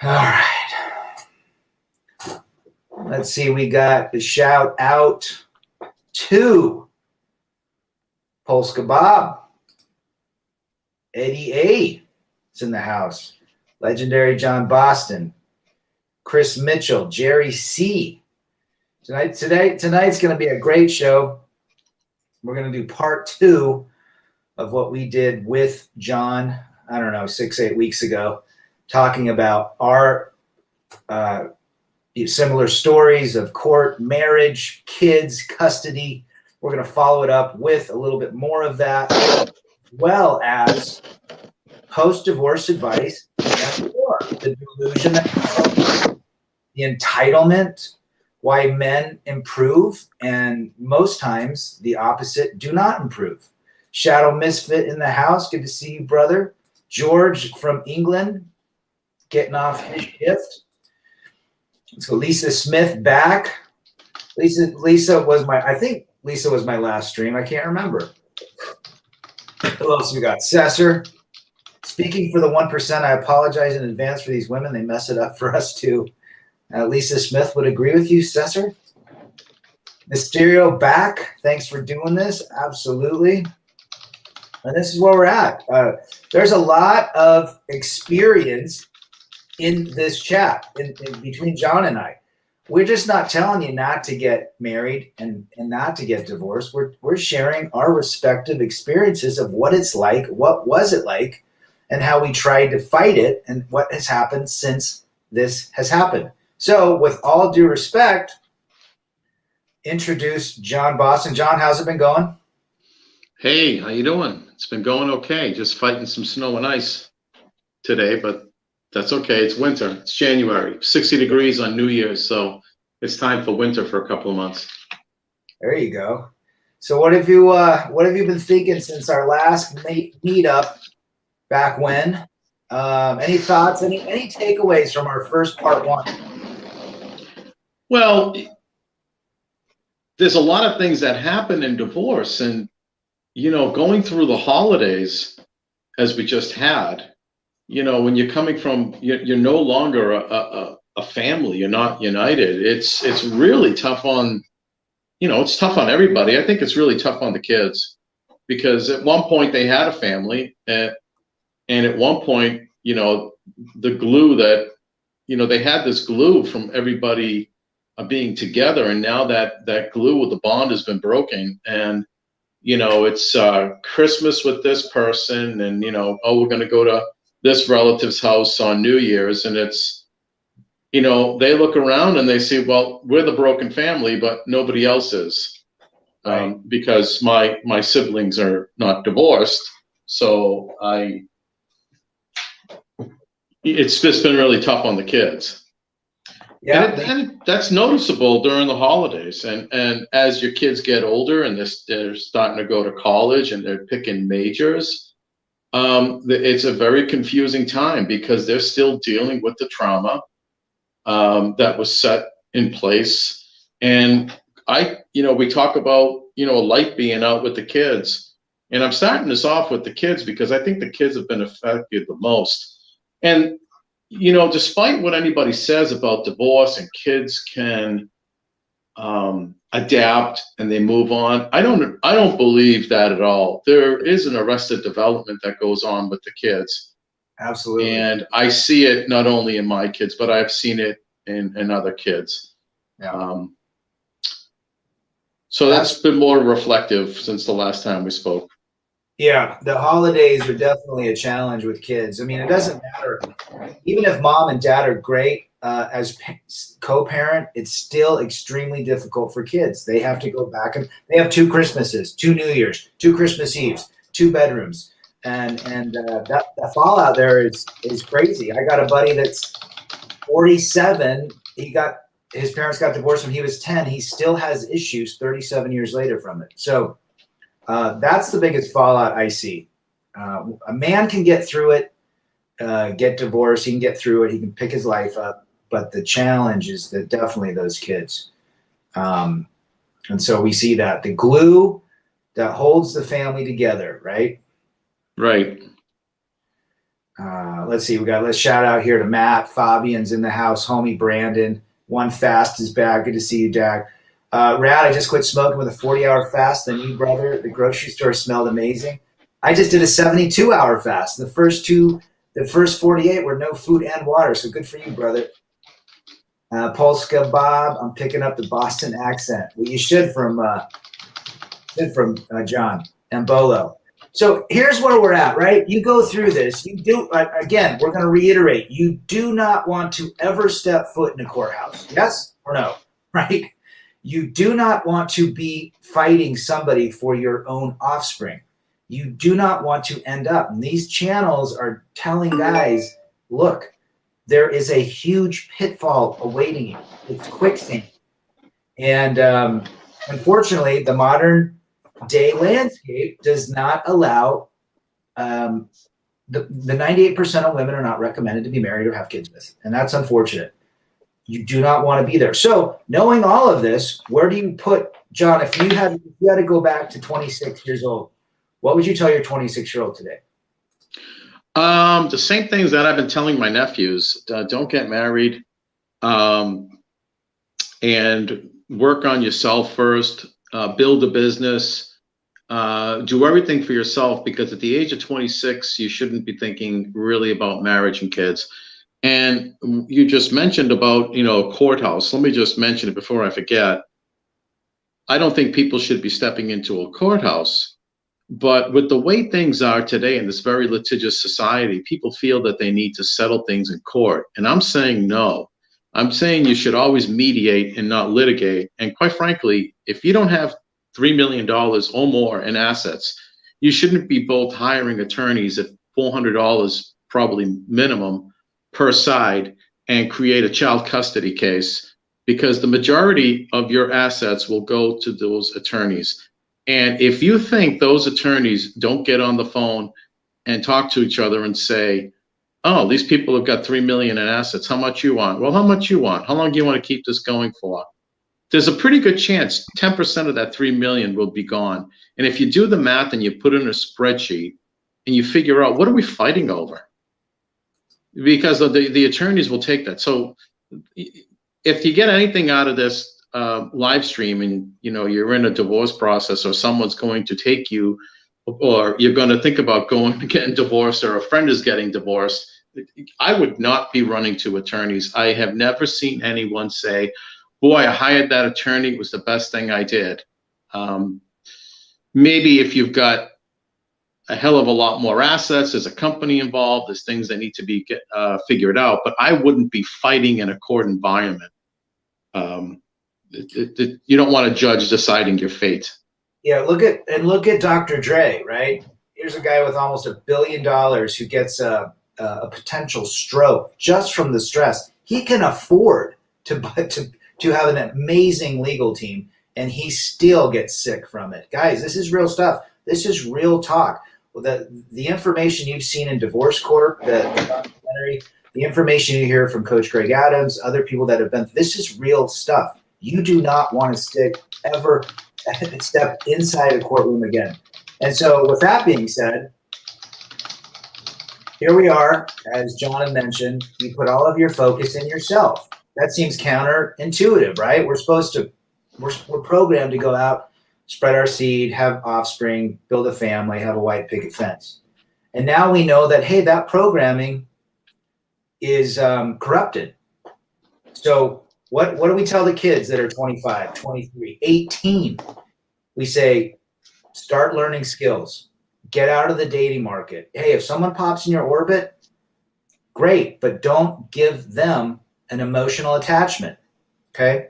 All right. Let's see. We got the shout out to Polska Bob. Eddie A. is in the house. Legendary John Boston. Chris Mitchell. Jerry C. Tonight's going to be a great show. We're going to do part 2 of what we did with John, 6-8 weeks ago, talking about our similar stories of court, marriage, kids, custody. We're going to follow it up with a little bit more of that, as well as post-divorce advice, and more. The delusion, the entitlement, why men improve, and most times the opposite do not improve. Shadow Misfit in the house. Good to see you, brother. George from England, getting off his shift. Let's go. Lisa Smith back. Lisa was my last stream. I can't remember. Who else we got? Cesar. Speaking for the 1%, I apologize in advance for these women. They mess it up for us too. Lisa Smith would agree with you, Cesar. Mysterio back. Thanks for doing this. Absolutely. And this is where we're at. There's a lot of experience in this chat in between John and I. We're just not telling you not to get married and not to get divorced. We're sharing our respective experiences of what it's like, what was it like, and how we tried to fight it, and what has happened since this has happened. So with all due respect, introduce John Boston. John, how's it been going? Hey, how you doing? It's been going okay. Just fighting some snow and ice today, but that's okay. It's winter. It's January. 60 degrees on New Year's, so it's time for winter for a couple of months. There you go. So what have you been thinking since our last meetup back when? Any thoughts? Any takeaways from our first part 1? Well, there's a lot of things that happen in divorce, and going through the holidays as we just had, when you're coming from, you're no longer a family, you're not united. It's really tough on, it's tough on everybody. I think it's really tough on the kids, because at one point they had a family, and at one point, the glue that, they had this glue from everybody being together, and now that glue with the bond has been broken, and it's Christmas with this person, and we're going to go to this relative's house on New Year's, and it's they look around and they say, well, we're the broken family, but nobody else is, because my siblings are not divorced. So it's just been really tough on the kids. Yeah, and that's noticeable during the holidays, and as your kids get older and they're starting to go to college and they're picking majors, it's a very confusing time, because they're still dealing with the trauma that was set in place. And we talk about light being out with the kids, and I'm starting this off with the kids because I think the kids have been affected the most. And despite what anybody says about divorce and kids can adapt and they move on, I don't believe that at all. There is an arrested development that goes on with the kids. Absolutely. And I see it not only in my kids, but I've seen it in other kids. Yeah. So that's been more reflective since the last time we spoke. Yeah, the holidays are definitely a challenge with kids. I mean, it doesn't matter. Even if mom and dad are great as co-parent, it's still extremely difficult for kids. They have to go back, and they have 2 Christmases, 2 New Year's, 2 Christmas Eves, 2 bedrooms. And that fallout there is crazy. I got a buddy that's 47. His parents got divorced when he was 10. He still has issues 37 years later from it. So that's the biggest fallout I see. A man can get through it, get divorced. He can get through it. He can pick his life up. But the challenge is that definitely those kids. And so we see that the glue that holds the family together, right? Right. Let's see. Let's shout out here to Matt. Fabian's in the house. Homie Brandon. One fast is back. Good to see you, Jack. Rad, I just quit smoking with a 40-hour fast. The new brother, the grocery store smelled amazing. I just did a 72-hour fast. The first 48 were no food and water. So good for you, brother. Polska Bob, I'm picking up the Boston accent. Well, you should from John and Bolo. So here's where we're at, right? You go through this. You do, again, we're going to reiterate, you do not want to ever step foot in a courthouse. Yes or no, right? You do not want to be fighting somebody for your own offspring. You do not want to end up, and these channels are telling guys, look, there is a huge pitfall awaiting you. It's quicksand. And unfortunately, the modern day landscape does not allow the 98% of women are not recommended to be married or have kids with, and that's unfortunate. You do not want to be there. So knowing all of this, where do you put, John, if you had to go back to 26 years old, what would you tell your 26-year-old today? The same things that I've been telling my nephews. Don't get married, and work on yourself first. Build a business. Do everything for yourself, because at the age of 26, you shouldn't be thinking really about marriage and kids. And you just mentioned about, a courthouse. Let me just mention it before I forget. I don't think people should be stepping into a courthouse, but with the way things are today in this very litigious society, people feel that they need to settle things in court. And I'm saying no. I'm saying you should always mediate and not litigate. And quite frankly, if you don't have $3 million or more in assets, you shouldn't be both hiring attorneys at $400 probably minimum per side and create a child custody case, because the majority of your assets will go to those attorneys. And if you think those attorneys don't get on the phone and talk to each other and say, oh, these people have got $3 million in assets, how much you want? Well, how much you want? How long do you want to keep this going for? There's a pretty good chance 10% of that 3 million will be gone. And if you do the math and you put in a spreadsheet and you figure out, what are we fighting over? Because the attorneys will take that. So if you get anything out of this live stream, and you're in a divorce process, or someone's going to take you, or you're going to think about getting divorced, or a friend is getting divorced, I would not be running to attorneys. I have never seen anyone say, boy, I hired that attorney, it was the best thing I did. Maybe if you've got a hell of a lot more assets, there's a company involved, there's things that need to be figured out, but I wouldn't be fighting in a court environment. You don't want a judge deciding your fate. Yeah, look at Dr. Dre, right? Here's a guy with almost $1 billion who gets a potential stroke just from the stress. He can afford to have an amazing legal team, and he still gets sick from it. Guys, this is real stuff. This is real talk. The information you've seen in Divorce Court, the documentary, the information you hear from Coach Greg Adams, other people that have been, this is real stuff. You do not want to step inside a courtroom again. And so with that being said, here we are, as John had mentioned, you put all of your focus in yourself. That seems counterintuitive, right? We're programmed to go out, spread our seed, have offspring, build a family, have a white picket fence. And now we know that, hey, that programming is corrupted. So what do we tell the kids that are 25, 23, 18? We say, start learning skills. Get out of the dating market. Hey, if someone pops in your orbit, great, but don't give them an emotional attachment, okay?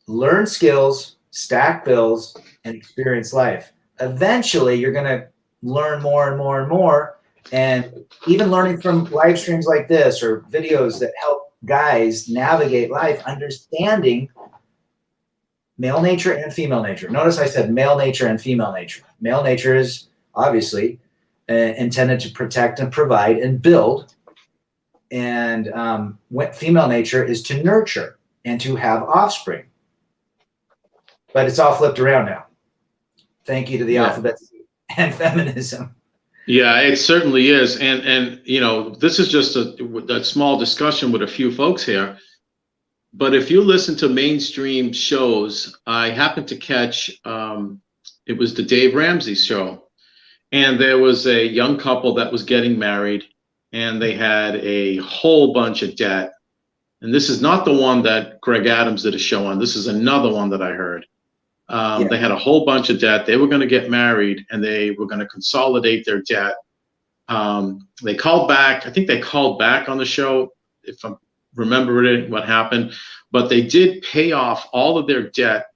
Learn skills, stack bills, and experience life. Eventually, you're going to learn more and more and more, and even learning from live streams like this or videos that help guys navigate life, understanding male nature and female nature. Notice I said male nature and female nature. Male nature is obviously intended to protect and provide and build, and female nature is to nurture and to have offspring. But it's all flipped around now. Thank you to the alphabet and feminism. Yeah, it certainly is. And you know, this is just a small discussion with a few folks here. But if you listen to mainstream shows, I happened to catch it was the Dave Ramsey show, and there was a young couple that was getting married, and they had a whole bunch of debt. And this is not the one that Greg Adams did a show on. This is another one that I heard. Yeah. They had a whole bunch of debt. They were going to get married, and they were going to consolidate their debt. They called back. I think they called back on the show, if I'm remembering what happened. But they did pay off all of their debt,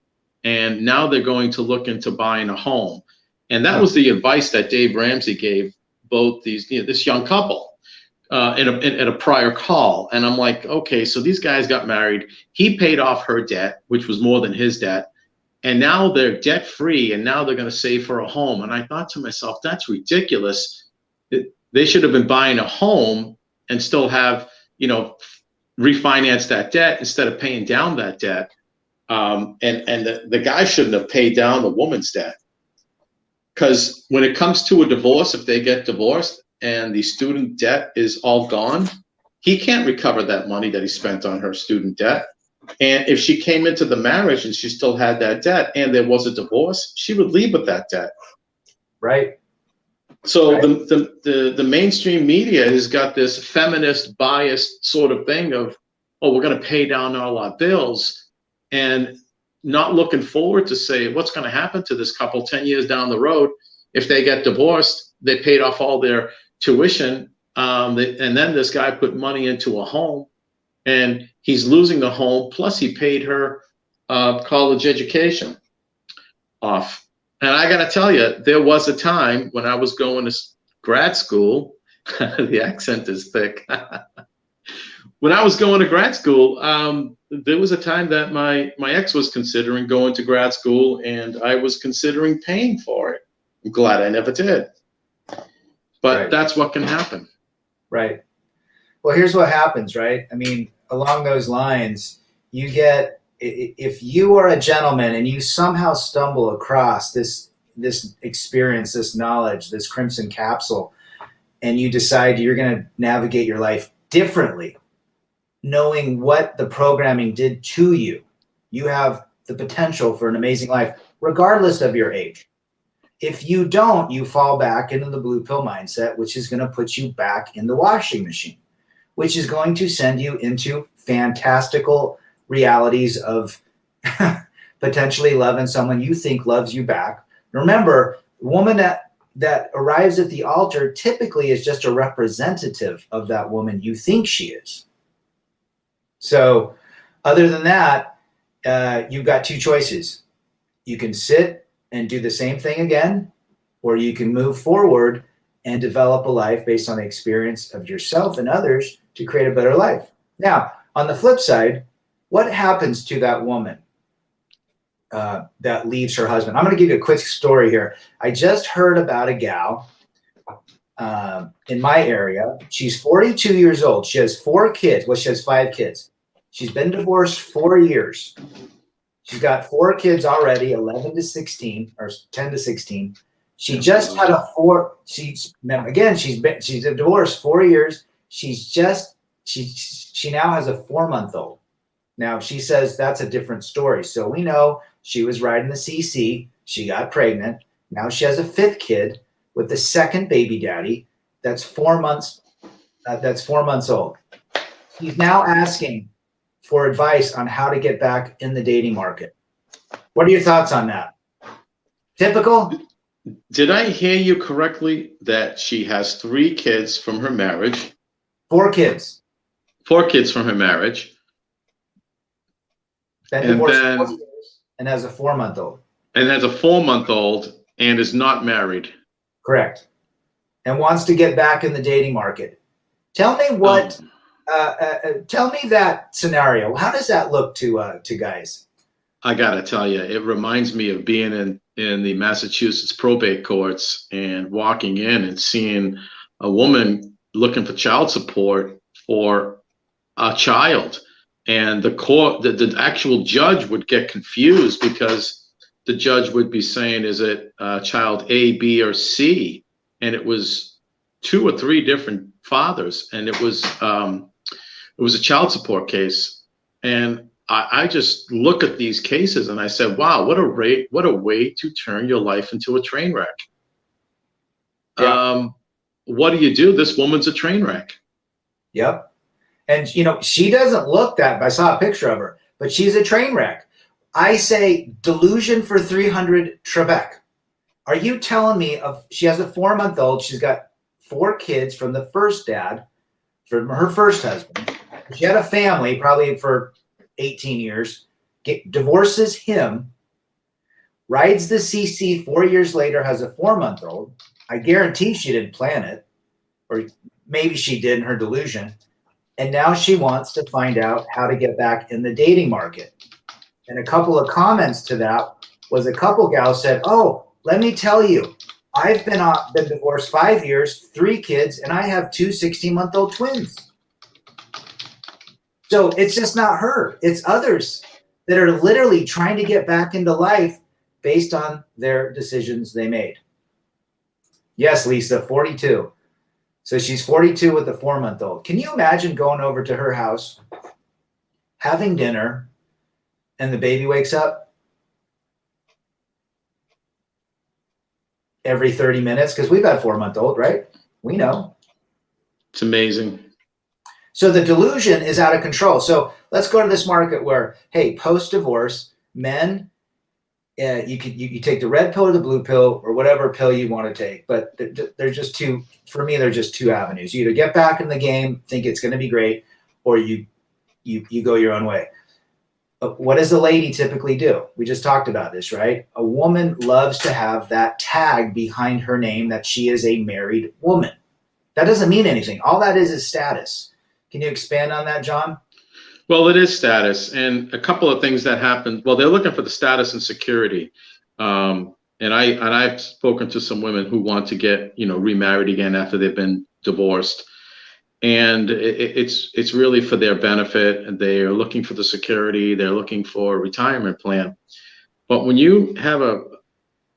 and now they're going to look into buying a home. And that was the advice that Dave Ramsey gave both these, you know, this young couple in a prior call. And I'm like, okay, so these guys got married. He paid off her debt, which was more than his debt. And now they're debt free, and now they're going to save for a home. And I thought to myself, that's ridiculous. They should have been buying a home and still have, you know, refinance that debt instead of paying down that debt. And the guy shouldn't have paid down the woman's debt. Because when it comes to a divorce, if they get divorced and the student debt is all gone, he can't recover that money that he spent on her student debt. And if she came into the marriage and she still had that debt and there was a divorce, she would leave with that debt. Right. So right. The mainstream media has got this feminist biased sort of thing of, oh, we're going to pay down all our bills, and not looking forward to say what's going to happen to this couple 10 years down the road. If they get divorced, they paid off all their tuition, and then this guy put money into a home, and he's losing the home, plus he paid her college education off. And I got to tell you, there was a time when I was going to grad school, the accent is thick. When I was going to grad school, there was a time that my ex was considering going to grad school, and I was considering paying for it. I'm glad I never did. But right. That's what can happen. Right. Well, here's what happens, right? I mean, along those lines, you get, if you are a gentleman and you somehow stumble across this experience, this knowledge, this crimson capsule, and you decide you're going to navigate your life differently, knowing what the programming did to you, you have the potential for an amazing life, regardless of your age. If you don't, you fall back into the blue pill mindset, which is going to put you back in the washing machine, which is going to send you into fantastical realities of potentially loving someone you think loves you back. Remember, the woman that arrives at the altar typically is just a representative of that woman you think she is. So other than that, you've got two choices. You can sit and do the same thing again, or you can move forward and develop a life based on the experience of yourself and others to create a better life. Now, on the flip side, what happens to that woman that leaves her husband? I'm going to give you a quick story here. I just heard about a gal in my area. She's 42 years old. She has 4 kids. Well, she has 5 kids. She's been divorced 4 years. She's got 4 kids already, 11 to 16 or 10 to 16. She just had she's divorced 4 years. She now has a 4-month-old. Now she says that's a different story. So we know she was riding the CC. She got pregnant. Now she has a 5th kid with the 2nd baby daddy. That's 4 months. That's 4 months old. She's now asking for advice on how to get back in the dating market. What are your thoughts on that? Typical? Did I hear you correctly that she has 3 kids from her marriage? 4 kids. 4 kids from her marriage. Been divorced 4 years and has a 4-month-old. And has a 4-month-old and is not married. Correct. And wants to get back in the dating market. Tell me what. Tell me that scenario. How does that look to guys? I gotta tell you, it reminds me of being in the Massachusetts probate courts and walking in and seeing a woman looking for child support for a child, and the actual judge would get confused because the judge would be saying, is it child A, B, or C? and it was 2 or 3 different fathers, and it was a child support case. And I just look at these cases and I said, wow, what a way to turn your life into a train wreck. Yeah. What do? This woman's a train wreck. Yep. And, you know, she doesn't look that, I saw a picture of her, but she's a train wreck. I say delusion for 300 Trebek. Are you telling me she has a 4-month-old, she's got 4 kids from the first dad, from her first husband. She had a family probably for 18 years, divorces him, rides the CC 4 years later, has a 4-month-old. I guarantee she didn't plan it, or maybe she did in her delusion. And now she wants to find out how to get back in the dating market. And a couple of comments to that was a couple gals said, oh, let me tell you, I've been divorced 5 years, 3 kids, and I have 2 16-month-old twins. So it's just not her. It's others that are literally trying to get back into life based on their decisions they made. Yes, Lisa, 42. So she's 42 with a 4-month-old. Can you imagine going over to her house, having dinner, and the baby wakes up every 30 minutes? Because we've had 4-month-old, right? We know. It's amazing. So the delusion is out of control. So let's go to this market where, hey, post-divorce, men, you take the red pill or the blue pill or whatever pill you want to take. But there's just two, for me, they're just 2 avenues. You either get back in the game, think it's going to be great, or you go your own way. What does the lady typically do? We just talked about this, right? A woman loves to have that tag behind her name that she is a married woman. That doesn't mean anything. All that is status. Can you expand on that, John? Well, it is status, and a couple of things that happen. Well, they're looking for the status and security, and I've spoken to some women who want to get remarried again after they've been divorced, and it's really for their benefit. And they are looking for the security. They're looking for a retirement plan. But when you have a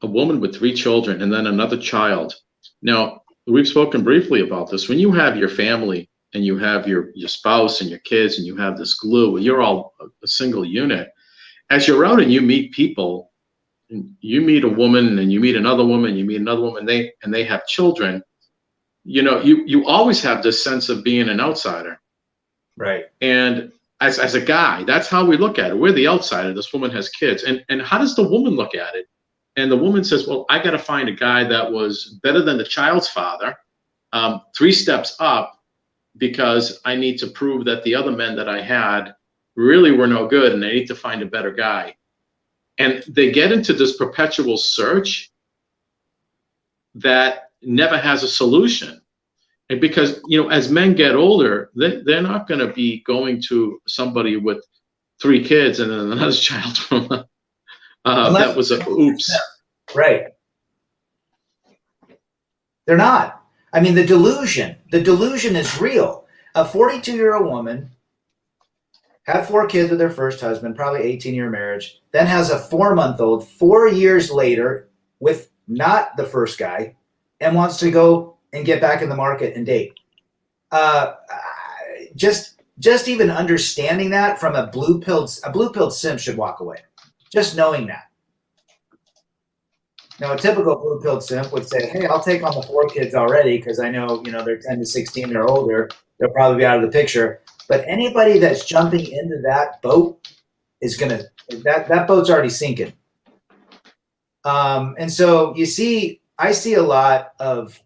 woman with 3 children and then another child, now we've spoken briefly about this. When you have your family and you have your spouse and your kids and you have this glue, you're all a single unit. As you're out and you meet people, and you meet a woman and you meet another woman, you meet another woman, and they have children, you always have this sense of being an outsider. Right. And as a guy, that's how we look at it. We're the outsider. This woman has kids. And how does the woman look at it? And the woman says, well, I got to find a guy that was better than the child's father, 3 steps up, because I need to prove that the other men that I had really were no good, and I need to find a better guy. And they get into this perpetual search that never has a solution. And because, as men get older, they're not going to be going to somebody with 3 kids and then another child from that was a oops. Right. They're not. I mean, the delusion is real. A 42-year-old woman had 4 kids with her first husband, probably 18-year marriage, then has a 4-month-old 4 years later with not the first guy, and wants to go and get back in the market and date. Just even understanding that from a blue-pilled simp should walk away. Just knowing that. Now, a typical blue-pilled simp would say, hey, I'll take on the 4 kids already because I know, they're 10 to 16 or older. They'll probably be out of the picture. But anybody that's jumping into that boat is that boat's already sinking. And so I see a lot of,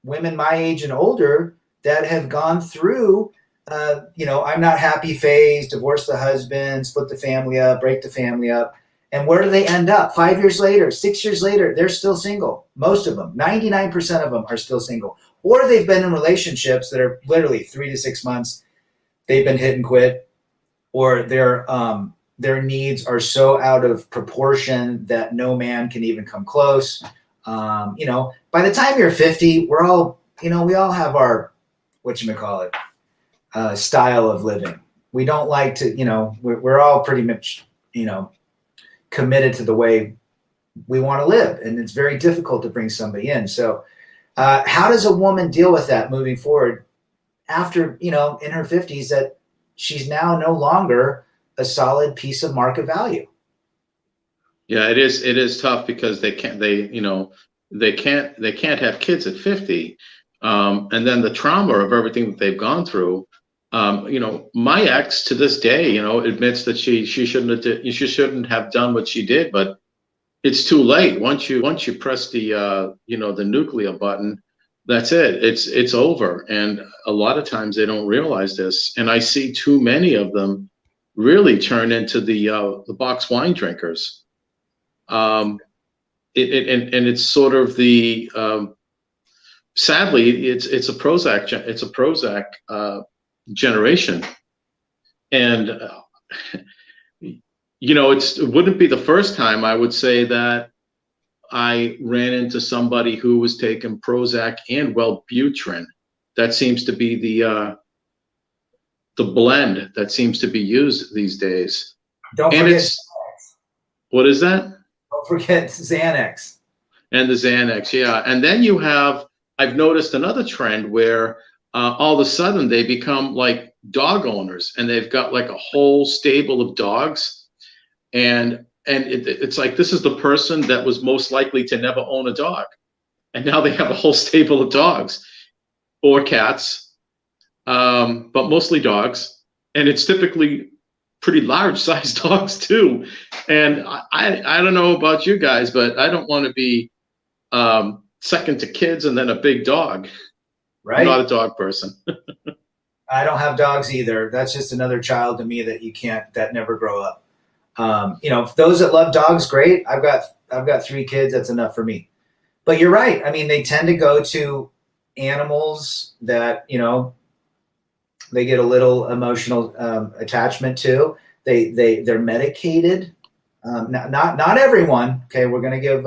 women my age and older that have gone through, I'm not happy phase, divorce the husband, split the family up, break the family up. And where do they end up? 5 years later, 6 years later, they're still single. Most of them, 99% of them are still single. Or they've been in relationships that are literally 3 to 6 months. They've been hit and quit, or their needs are so out of proportion that no man can even come close. By the time you're 50, we're all, we all have our, style of living. We don't like to, we're all pretty much, committed to the way we want to live. And it's very difficult to bring somebody in. So How does a woman deal with that moving forward after, in her 50s, that she's now no longer a solid piece of market value? Yeah, it is. It is tough because they can't. They can't have kids at 50, and then the trauma of everything that they've gone through. My ex to this day, admits that she shouldn't have done what she did, but it's too late. Once you press the nuclear button, that's it. It's over. And a lot of times they don't realize this, and I see too many of them really turn into the box wine drinkers. Um, and it's sort of the sadly it's a Prozac generation, and it wouldn't be the first time I would say that I ran into somebody who was taking Prozac and Wellbutrin. That seems to be the blend that seems to be used these days. Don't And forget it's what is that? don't forget Xanax. And the Xanax, yeah. And then I've noticed another trend where all of a sudden they become like dog owners, and they've got like a whole stable of dogs. And it's like, this is the person that was most likely to never own a dog. And now they have a whole stable of dogs or cats, but mostly dogs. And it's typically pretty large sized dogs too. And I don't know about you guys, but I don't want to be second to kids and then a big dog. Right? I'm not a dog person. I don't have dogs either. That's just another child to me that never grow up. Those that love dogs, great. I've got 3 kids. That's enough for me. But you're right. I mean, they tend to go to animals that, they get a little emotional attachment to. They're medicated. Not everyone. Okay, we're going to give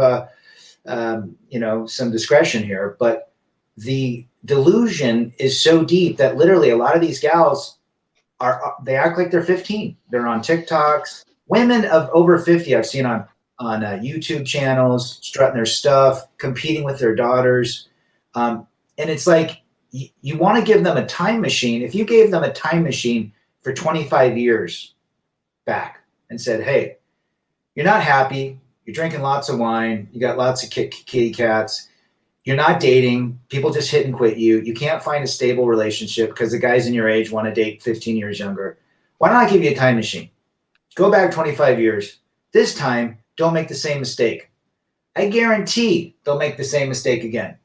some discretion here, but the delusion is so deep that literally a lot of these gals they act like they're 15. They're on TikToks. Women of over 50 I've seen on YouTube channels strutting their stuff, competing with their daughters, and it's like you want to give them a time machine. If you gave them a time machine for 25 years back and said, hey, you're not happy, you're drinking lots of wine, you got lots of kitty cats, you're not dating, people just hit and quit you can't find a stable relationship because the guys in your age want to date 15 years younger. Why don't I give you a time machine? Go back 25 years. This time, don't make the same mistake. I guarantee they'll make the same mistake again.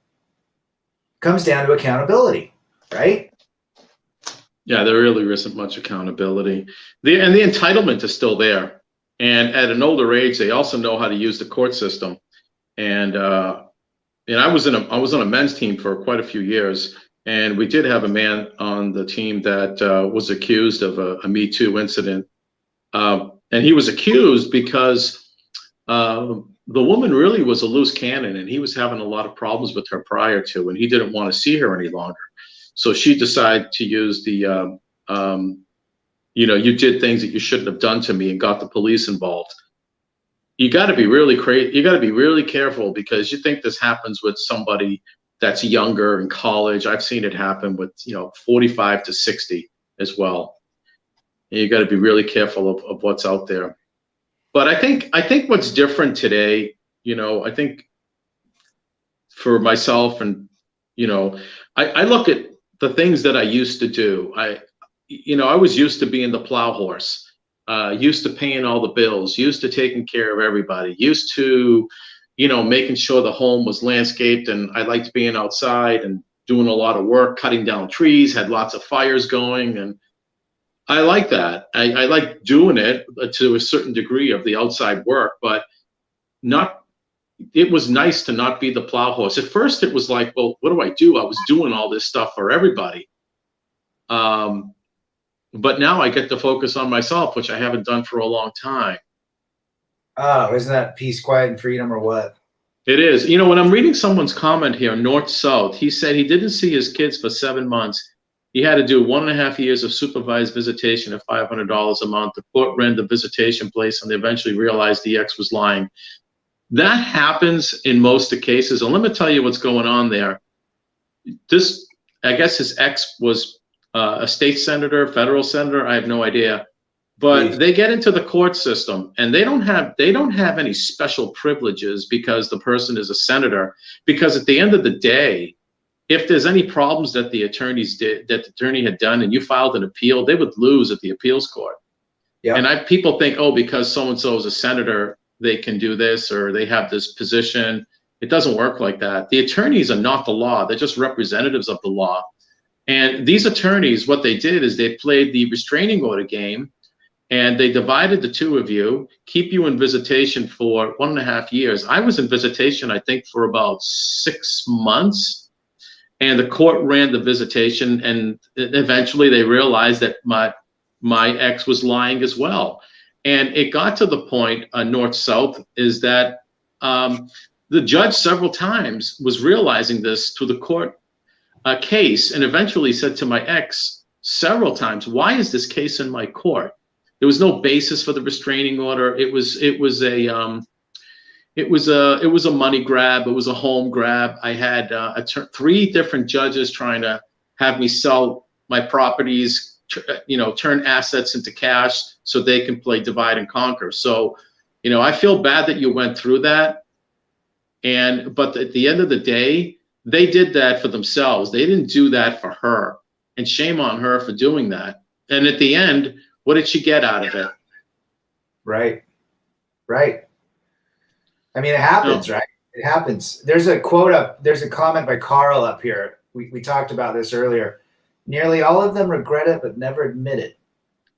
Comes down to accountability, right? Yeah, there really isn't much accountability. And the entitlement is still there. And at an older age, they also know how to use the court system. And I was on a men's team for quite a few years, and we did have a man on the team that was accused of a Me Too incident. And he was accused because the woman really was a loose cannon, and he was having a lot of problems with her prior to, and he didn't want to see her any longer. So she decided to use the, you did things that you shouldn't have done to me, and got the police involved. You got to be really you got to be really careful, because you think this happens with somebody that's younger in college. I've seen it happen with 45 to 60 as well. And you got to be really careful of what's out there. But I think what's different today, I think for myself, and I look at the things that I used to do. I was used to being the plow horse. Used to paying all the bills, used to taking care of everybody, used to, making sure the home was landscaped, and I liked being outside and doing a lot of work, cutting down trees, had lots of fires going, and I like that. I like doing it to a certain degree of the outside work, but it was nice to not be the plow horse. At first it was like, well, what do I do? I was doing all this stuff for everybody. But now I get to focus on myself, which I haven't done for a long time. Oh, isn't that peace, quiet, and freedom, or what? It is. When I'm reading someone's comment here, north-south, he said he didn't see his kids for 7 months. He had to do 1.5 years of supervised visitation at $500 a month. The court ran the visitation place, and they eventually realized the ex was lying. That happens in most of the cases. And let me tell you what's going on there. this, I guess his ex was a state senator, federal senator. I have no idea. But they get into the court system, and they don't have any special privileges because the person is a senator. Because at the end of the day, if there's any problems that the attorney had done, and you filed an appeal, they would lose at the appeals court. Yeah. And people think, oh, because so and so is a senator, they can do this, or they have this position. It doesn't work like that. The attorneys are not the law; they're just representatives of the law. And these attorneys, what they did is they played the restraining order game. And they divided the two of you, keep you in visitation for 1.5 years. I was in visitation, I think, for about 6 months. And the court ran the visitation, and eventually they realized that my ex was lying as well. And it got to the point, north-south, is that the judge several times was realizing this through the court case, and eventually said to my ex several times, "Why is this case in my court?" There was no basis for the restraining order. It was a money grab. It was a home grab. I had 3 different judges trying to have me sell my properties, turn assets into cash so they can play divide and conquer. So, I feel bad that you went through that. But at the end of the day, they did that for themselves. They didn't do that for her, and shame on her for doing that. And at the end, what did she get out of it? Right. I mean, it happens, right? It happens. There's a quote up. There's a comment by Carl up here. We talked about this earlier. Nearly all of them regret it, but never admit it.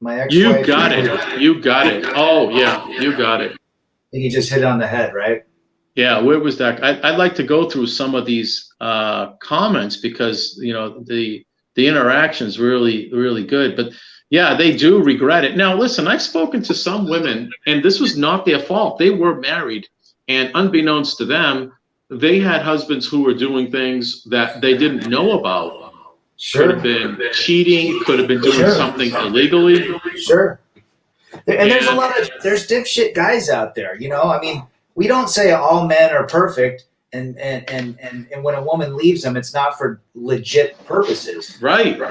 My ex-wife. You got it. You got it. Oh yeah, you got it. I think you just hit it on the head, right? Yeah. Where was that? I'd like to go through some of these comments because the interaction's really, really good, but. Yeah, they do regret it. Now, listen, I've spoken to some women, and this was not their fault. They were married, and unbeknownst to them, they had husbands who were doing things that they didn't know about. Sure. Could have been cheating, could have been doing something illegally. Sure. And there's dipshit guys out there, I mean, we don't say all men are perfect, and when a woman leaves them, it's not for legit purposes. Right.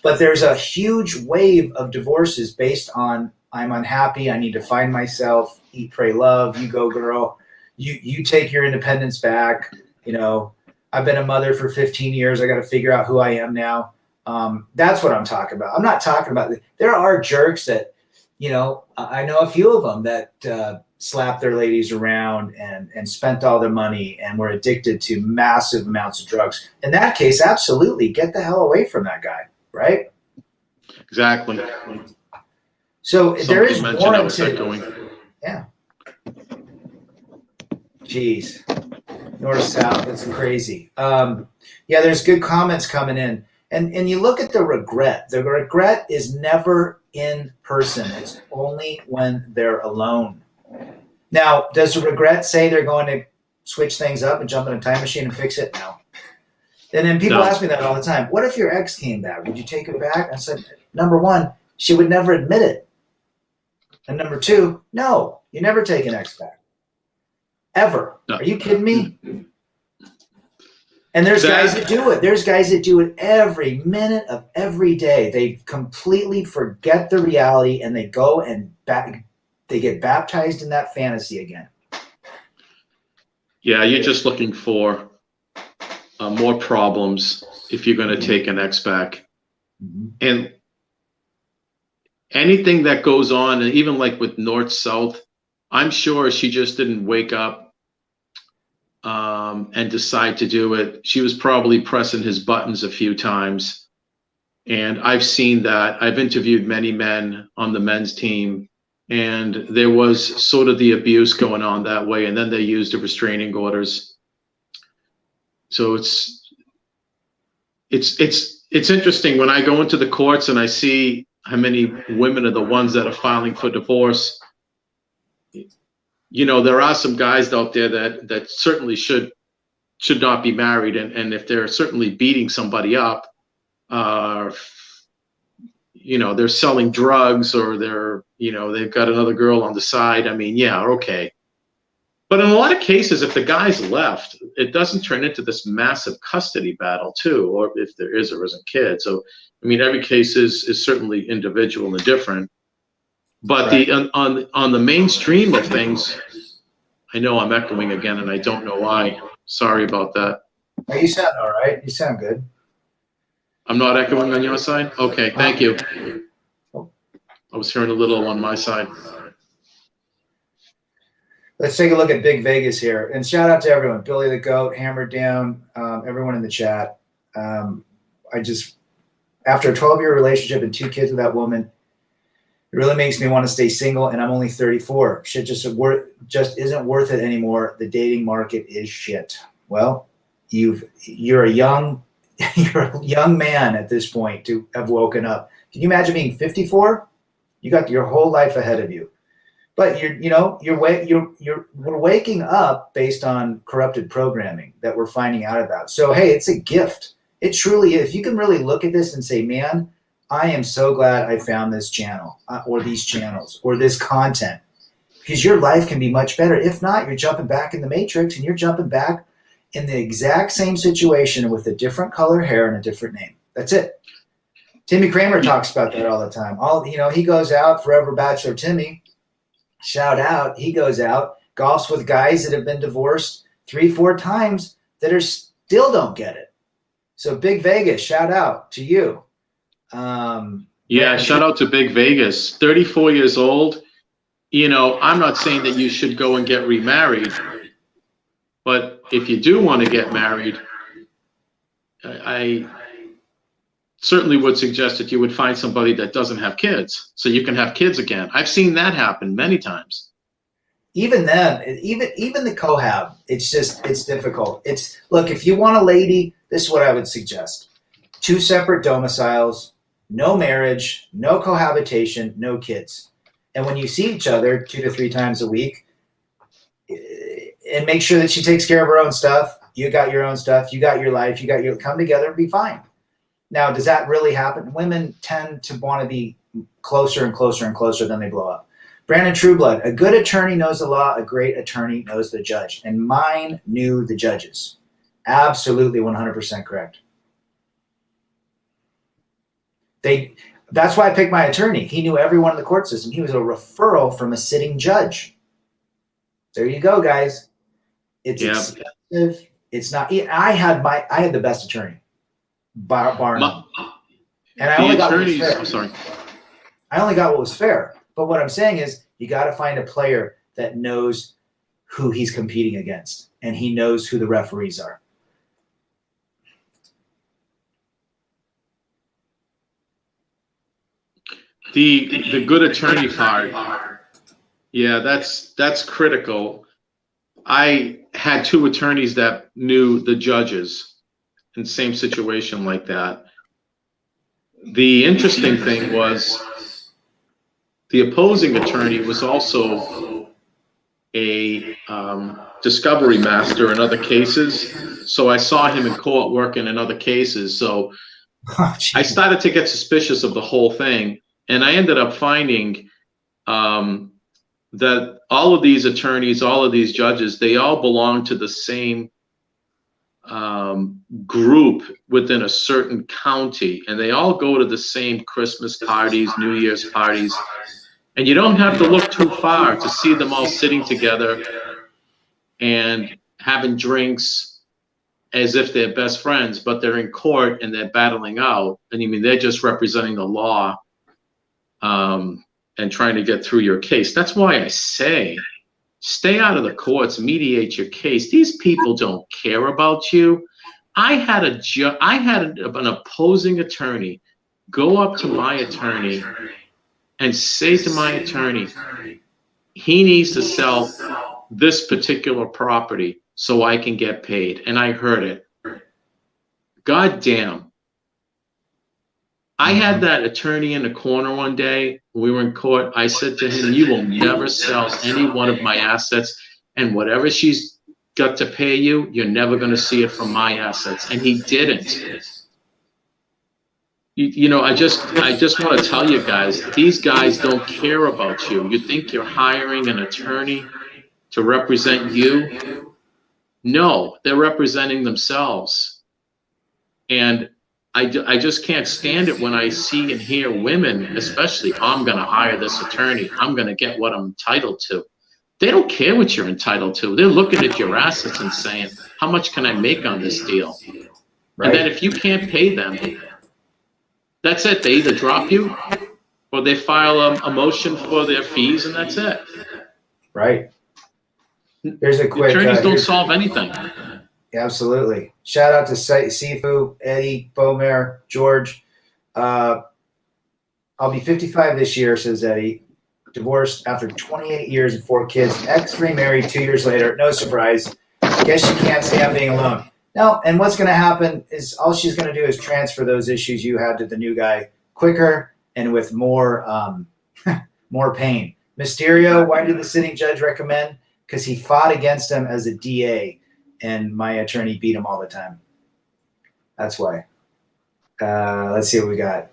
But there's a huge wave of divorces based on I'm unhappy, I need to find myself, eat, pray, love, you go girl, you take your independence back, I've been a mother for 15 years, I got to figure out who I am now. That's what I'm talking about. I'm not talking about, there are jerks that, I know a few of them that slapped their ladies around and spent all their money and were addicted to massive amounts of drugs. In that case, absolutely, get the hell away from that guy. Right? Exactly. So there is more to. Yeah. Jeez. North south. That's crazy. Yeah, there's good comments coming in, and you look at the regret. The regret is never in person. It's only when they're alone. Now, does the regret say they're going to switch things up and jump in a time machine and fix it? No. And then people ask me that all the time. What if your ex came back? Would you take it back? I said, number 1, she would never admit it. And number 2, no, you never take an ex back. Ever. No. Are you kidding me? And there's guys that do it. There's guys that do it every minute of every day. They completely forget the reality and they go and they get baptized in that fantasy again. Yeah, you're just looking for more problems if you're going to take an ex back. Mm-hmm. And anything that goes on, and even like with north south, I'm sure she just didn't wake up and decide to do it. She was probably pressing his buttons a few times, and I've seen that. I've interviewed many men on the men's team, and there was sort of the abuse going on that way, and then they used the restraining orders. So it's interesting when I go into the courts and I see how many women are the ones that are filing for divorce. There are some guys out there that certainly should not be married, and if they're certainly beating somebody up, they're selling drugs, or they've got another girl on the side. I mean, yeah, okay. But in a lot of cases, if the guy's left, it doesn't turn into this massive custody battle too, or if there is or isn't kids. So, I mean, every case is certainly individual and different. But Right. on the mainstream of things, I know I'm echoing again, and I don't know why. Sorry about that. Oh, you sound all right. You sound good. I'm not echoing on your side? Okay, thank you. I was hearing a little on my side. Let's take a look at Big Vegas here. And shout out to everyone. Billy the Goat, Hammered Down, everyone in the chat. After a 12-year relationship and 2 kids with that woman, it really makes me want to stay single, and I'm only 34. Shit just isn't worth it anymore. The dating market is shit. Well, you're a young man at this point to have woken up. Can you imagine being 54? You got your whole life ahead of you. But we're waking up based on corrupted programming that we're finding out about. So hey, it's a gift. It truly is. If you can really look at this and say, man, I am so glad I found this channel or these channels or this content, because your life can be much better. If not, you're jumping back in the matrix, and you're jumping back in the exact same situation with a different color hair and a different name. That's it. Timmy Kramer talks about that all the time. He goes out, Forever Bachelor Timmy. Shout out. He goes out, golfs with guys that have been divorced 3-4 times that still don't get it. So Big Vegas, shout out to you. Shout out to Big Vegas. 34 years old. I'm not saying that you should go and get remarried, but if you do want to get married, I certainly would suggest that you would find somebody that doesn't have kids, so you can have kids again. I've seen that happen many times. Even then, even the cohab, it's difficult. Look, if you want a lady, this is what I would suggest: 2 separate domiciles, no marriage, no cohabitation, no kids. And when you see each other 2 to 3 times a week, and make sure that she takes care of her own stuff, you got your own stuff, you got your life, come together and be fine. Now, does that really happen? Women tend to want to be closer and closer and closer, then they blow up. Brandon Trueblood, a good attorney knows the law, a great attorney knows the judge. And mine knew the judges. Absolutely 100% correct. That's why I picked my attorney. He knew everyone in the court system. He was a referral from a sitting judge. There you go, guys. It's expensive. It's not. I had the best attorney. Bar none. And I only got what was fair. I'm sorry. I only got what was fair. But what I'm saying is, you got to find a player that knows who he's competing against, and he knows who the referees are. The good attorney part, yeah, that's critical. I had 2 attorneys that knew the judges in the same situation like that. The interesting thing was the opposing attorney was also a discovery master in other cases. So I saw him in court working in other cases. So I started to get suspicious of the whole thing. And I ended up finding that all of these attorneys, all of these judges, they all belong to the same group within a certain county, and they all go to the same Christmas parties, New Year's parties, and you don't have to look too far to see them all sitting together and having drinks as if they're best friends, but they're in court and they're battling out. And I mean, they're just representing the law and trying to get through your case. That's why I say, stay out of the courts, mediate your case. These people don't care about you. I had an opposing attorney go up to my attorney and say to my attorney, he needs to sell this particular property so I can get paid. And I heard it. God damn. I had that attorney in the corner one day. We were in court. I said to him, you will never sell any one of my assets, and whatever she's got to pay you, you're never going to see it from my assets. And he didn't. You know, I just want to tell you guys, these guys don't care about you. You think you're hiring an attorney to represent you? No, they're representing themselves. And I just can't stand it when I see and hear women, especially, I'm going to hire this attorney. I'm going to get what I'm entitled to. They don't care what you're entitled to. They're looking at your assets and saying, how much can I make on this deal? Right. And then if you can't pay them, that's it. They either drop you or they file a motion for their fees, and that's it. Right. Here's a quick. Attorneys don't solve anything. Absolutely. Shout out to Sifu, Eddie, Bomer, George. I'll be 55 this year, says Eddie. Divorced after 28 years and 4 kids. Ex remarried 2 years later. No surprise. Guess you can't stand being alone. No, and what's going to happen is all she's going to do is transfer those issues you had to the new guy quicker and with more more pain. Mysterio, why did the sitting judge recommend? Because he fought against him as a DA, and my attorney beat him all the time. That's why. Let's see what we got.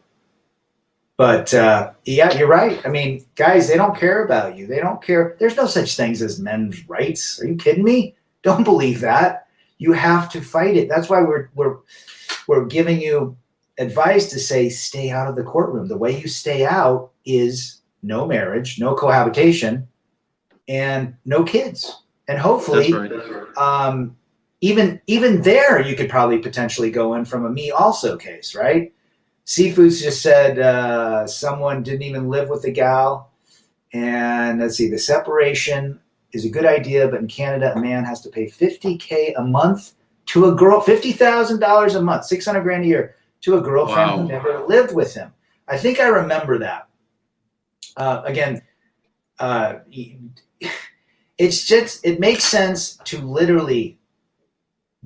But yeah, you're right. I mean, guys, they don't care about you. They don't care. There's no such things as men's rights. Are you kidding me? Don't believe that. You have to fight it. That's why we're giving you advice to say stay out of the courtroom. The way you stay out is no marriage, no cohabitation, and no kids. And hopefully, that's right. Even there, you could probably potentially go in from a me also case, right? Seafoods just said someone didn't even live with the gal. And let's see, the separation is a good idea, but in Canada, a man has to pay $50K a month to a girl, $50,000 a month, $600,000 a year to a girlfriend who never lived with him. I think I remember that. Again, it's just, it makes sense to literally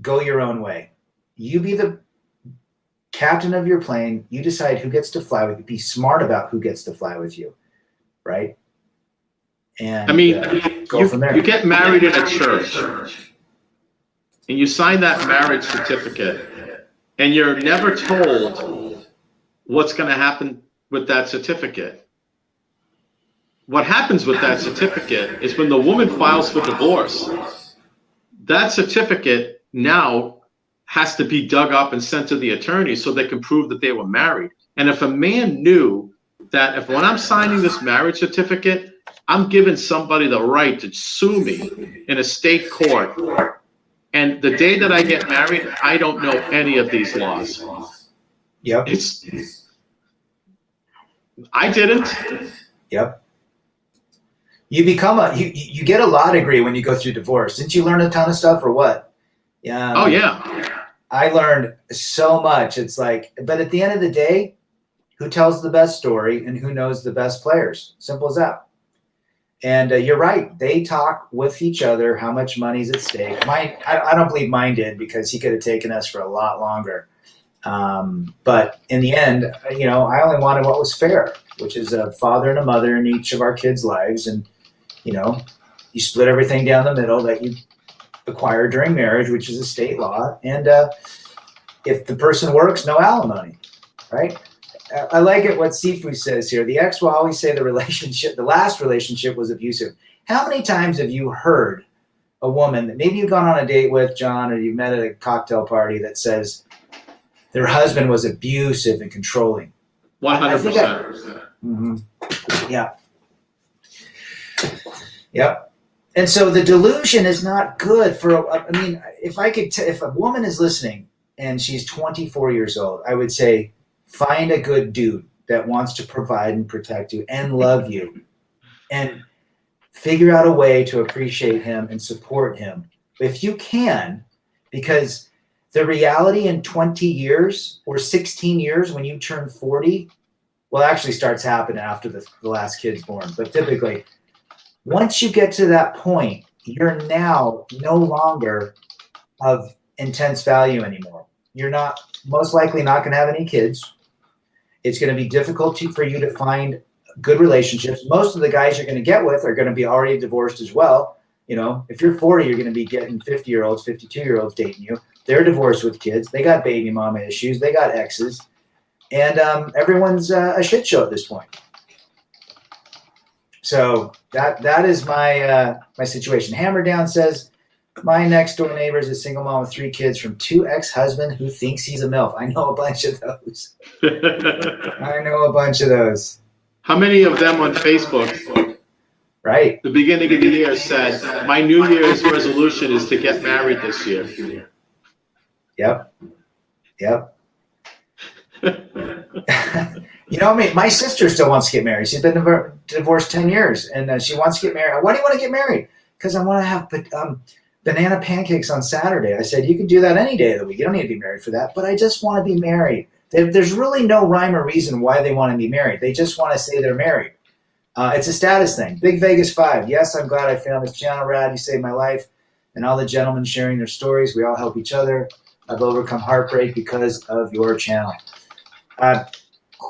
go your own way. You be the captain of your plane. You decide who gets to fly with you. Be smart about who gets to fly with you, right? And I mean, go from there. You get married in a church, and you sign that marriage certificate, and you're never told what's going to happen with that certificate. What happens with that certificate is when the woman files for divorce, that certificate now has to be dug up and sent to the attorney so they can prove that they were married. And if a man knew that if when I'm signing this marriage certificate, I'm giving somebody the right to sue me in a state court, and the day that I get married, I don't know any of these laws. Yep. I didn't. Yep. You become you get a law degree when you go through divorce. Didn't you learn a ton of stuff or what? Yeah. Oh yeah. I learned so much. It's like, but at the end of the day, who tells the best story and who knows the best players? Simple as that. And you're right. They talk with each other. How much money's at stake? I don't believe mine did, because he could have taken us for a lot longer. But in the end, I only wanted what was fair, which is a father and a mother in each of our kids' lives. And, you split everything down the middle that you acquired during marriage, which is a state law. And if the person works, no alimony, right? I like it what Sifu says here. The ex will always say the last relationship was abusive. How many times have you heard a woman that maybe you've gone on a date with, John, or you've met at a cocktail party that says their husband was abusive and controlling? 100%. Yeah. Yep. And so the delusion is not good for, if a woman is listening and she's 24 years old, I would say, find a good dude that wants to provide and protect you and love you, and figure out a way to appreciate him and support him if you can, because the reality in 20 years or 16 years when you turn 40, well, actually starts happening after the last kid's born. But typically, once you get to that point, you're now no longer of intense value anymore. You're most likely not going to have any kids. It's going to be difficult for you to find good relationships. Most of the guys you're going to get with are going to be already divorced as well. If you're 40, you're going to be getting 50-year-olds, 52-year-olds dating you. They're divorced with kids. They got baby mama issues. They got exes. And everyone's a shit show at this point. So that is my my situation. Hammer Down says, my next door neighbor is a single mom with 3 kids from 2 ex-husband who thinks he's a MILF. I know a bunch of those. I know a bunch of those. How many of them on Facebook? Right. The beginning of the year said, my New Year's resolution is to get married this year. Yep. You know, my sister still wants to get married. She's been divorced 10 years, and she wants to get married. Why do you want to get married? Because I want to have banana pancakes on Saturday. I said, you can do that any day of the week. You don't need to be married for that. But I just want to be married. There's really no rhyme or reason why they want to be married. They just want to say they're married. It's a status thing. Big Vegas 5. Yes, I'm glad I found this channel, Rad. You saved my life. And all the gentlemen sharing their stories. We all help each other. I've overcome heartbreak because of your channel.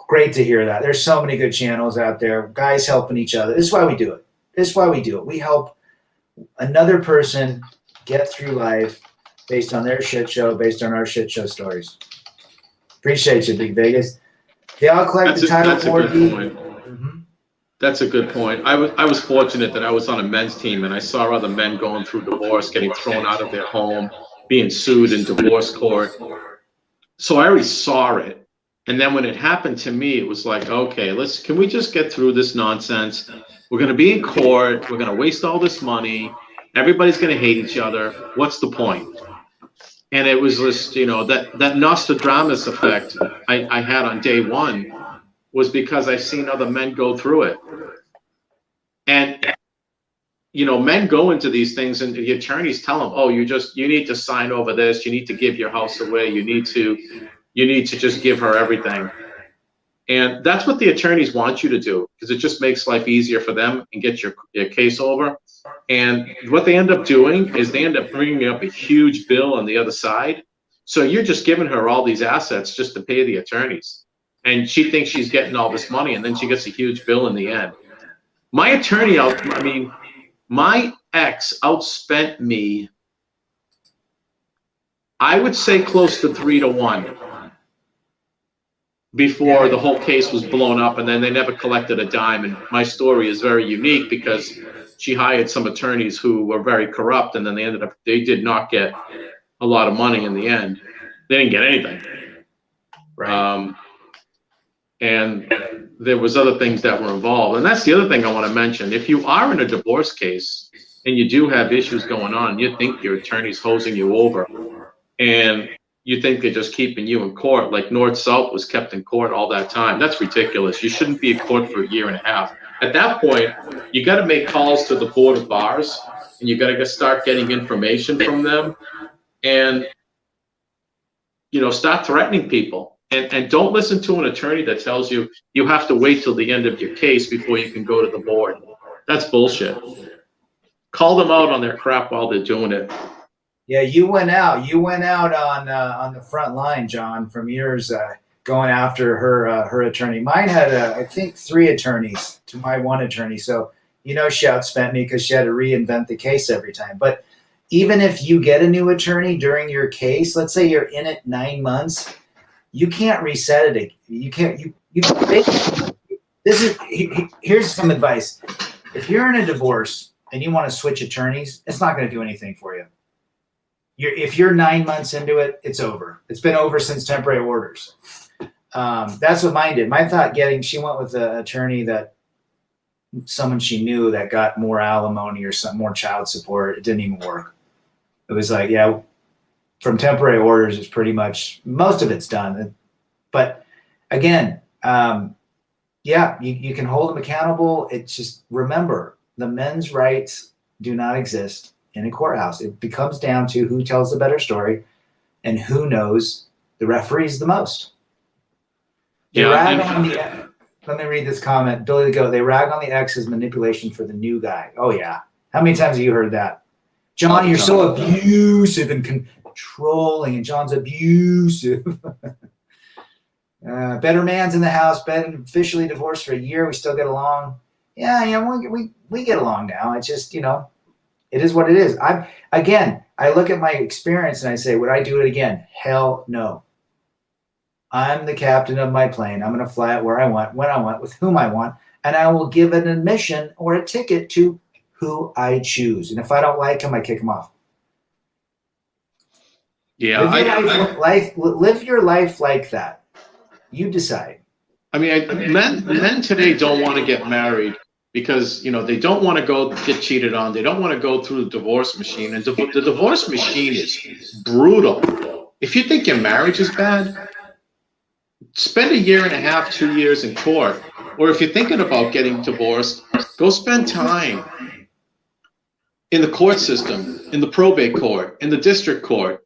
Great to hear that. There's so many good channels out there. Guys helping each other. This is why we do it. We help another person get through life based on their shit show, based on our shit show stories. Appreciate you, Big Vegas. They all collect the Title 4D. That's a good point. I was fortunate that I was on a men's team and I saw other men going through divorce, getting thrown out of their home, being sued in divorce court. So I already saw it. And then when it happened to me, it was like, okay, can we just get through this nonsense? We're going to be in court. We're going to waste all this money. Everybody's going to hate each other. What's the point? And it was just, that Nostradamus effect I had on day one was because I've seen other men go through it. And, men go into these things and the attorneys tell them, oh, you need to sign over this. You need to give your house away. You need to just give her everything. And that's what the attorneys want you to do because it just makes life easier for them and get your case over. And what they end up doing is they end up bringing up a huge bill on the other side. So you're just giving her all these assets just to pay the attorneys. And she thinks she's getting all this money and then she gets a huge bill in the end. My attorney, my ex outspent me, I would say close to 3-to-1 before the whole case was blown up, and then they never collected a dime. And my story is very unique because she hired some attorneys who were very corrupt, and then they did not get a lot of money in the end. They didn't get anything. Right. And there was other things that were involved. And that's the other thing I want to mention. If you are in a divorce case and you do have issues going on, you think your attorney's hosing you over, and you think they're just keeping you in court, like North-South was kept in court all that time. That's ridiculous. You shouldn't be in court for a year and a half. At that point, you got to make calls to the Board of Bars, and you got to start getting information from them, and start threatening people. And don't listen to an attorney that tells you you have to wait till the end of your case before you can go to the board. That's bullshit. Call them out on their crap while they're doing it. Yeah, you went out on the front line, John, from yours going after her attorney. Mine had I think 3 attorneys to my 1 attorney. So she outspent me because she had to reinvent the case every time. But even if you get a new attorney during your case, let's say you're in it 9 months, you can't reset it. You can't. Here's some advice. If you're in a divorce and you want to switch attorneys, it's not going to do anything for you. If you're 9 months into it, it's over. It's been over since temporary orders. That's what mine did. Mine thought she went with an attorney that someone she knew that got more alimony or some more child support. It didn't even work. It was like, yeah, from temporary orders, it's pretty much most of it's done. But again, you can hold them accountable. It's just remember the men's rights do not exist in a courthouse. It becomes down to who tells the better story and who knows the referees the most. Let me read this comment. Billy the Goat, they rag on the ex's manipulation for the new guy. Oh, yeah. How many times have you heard that? John, you're so abusive and controlling, and John's abusive. Better man's in the house, been officially divorced for a year. We still get along. Yeah, we get along now. It's just, it is what it is. I look at my experience and I say, would I do it again? Hell no. I'm the captain of my plane. I'm going to fly it where I want, when I want, with whom I want. and I will give an admission or a ticket to who I choose. And if I don't like him, I kick him off. Yeah, live your life like that. You decide. I mean, men today don't want to get married because, you know, they don't want to go get cheated on. They don't want to go through the divorce machine. And the divorce machine is brutal. If you think your marriage is bad, spend 1.5 years, 2 years in court. Or if you're thinking about getting divorced, go spend time in the court system, in the probate court, in the district court.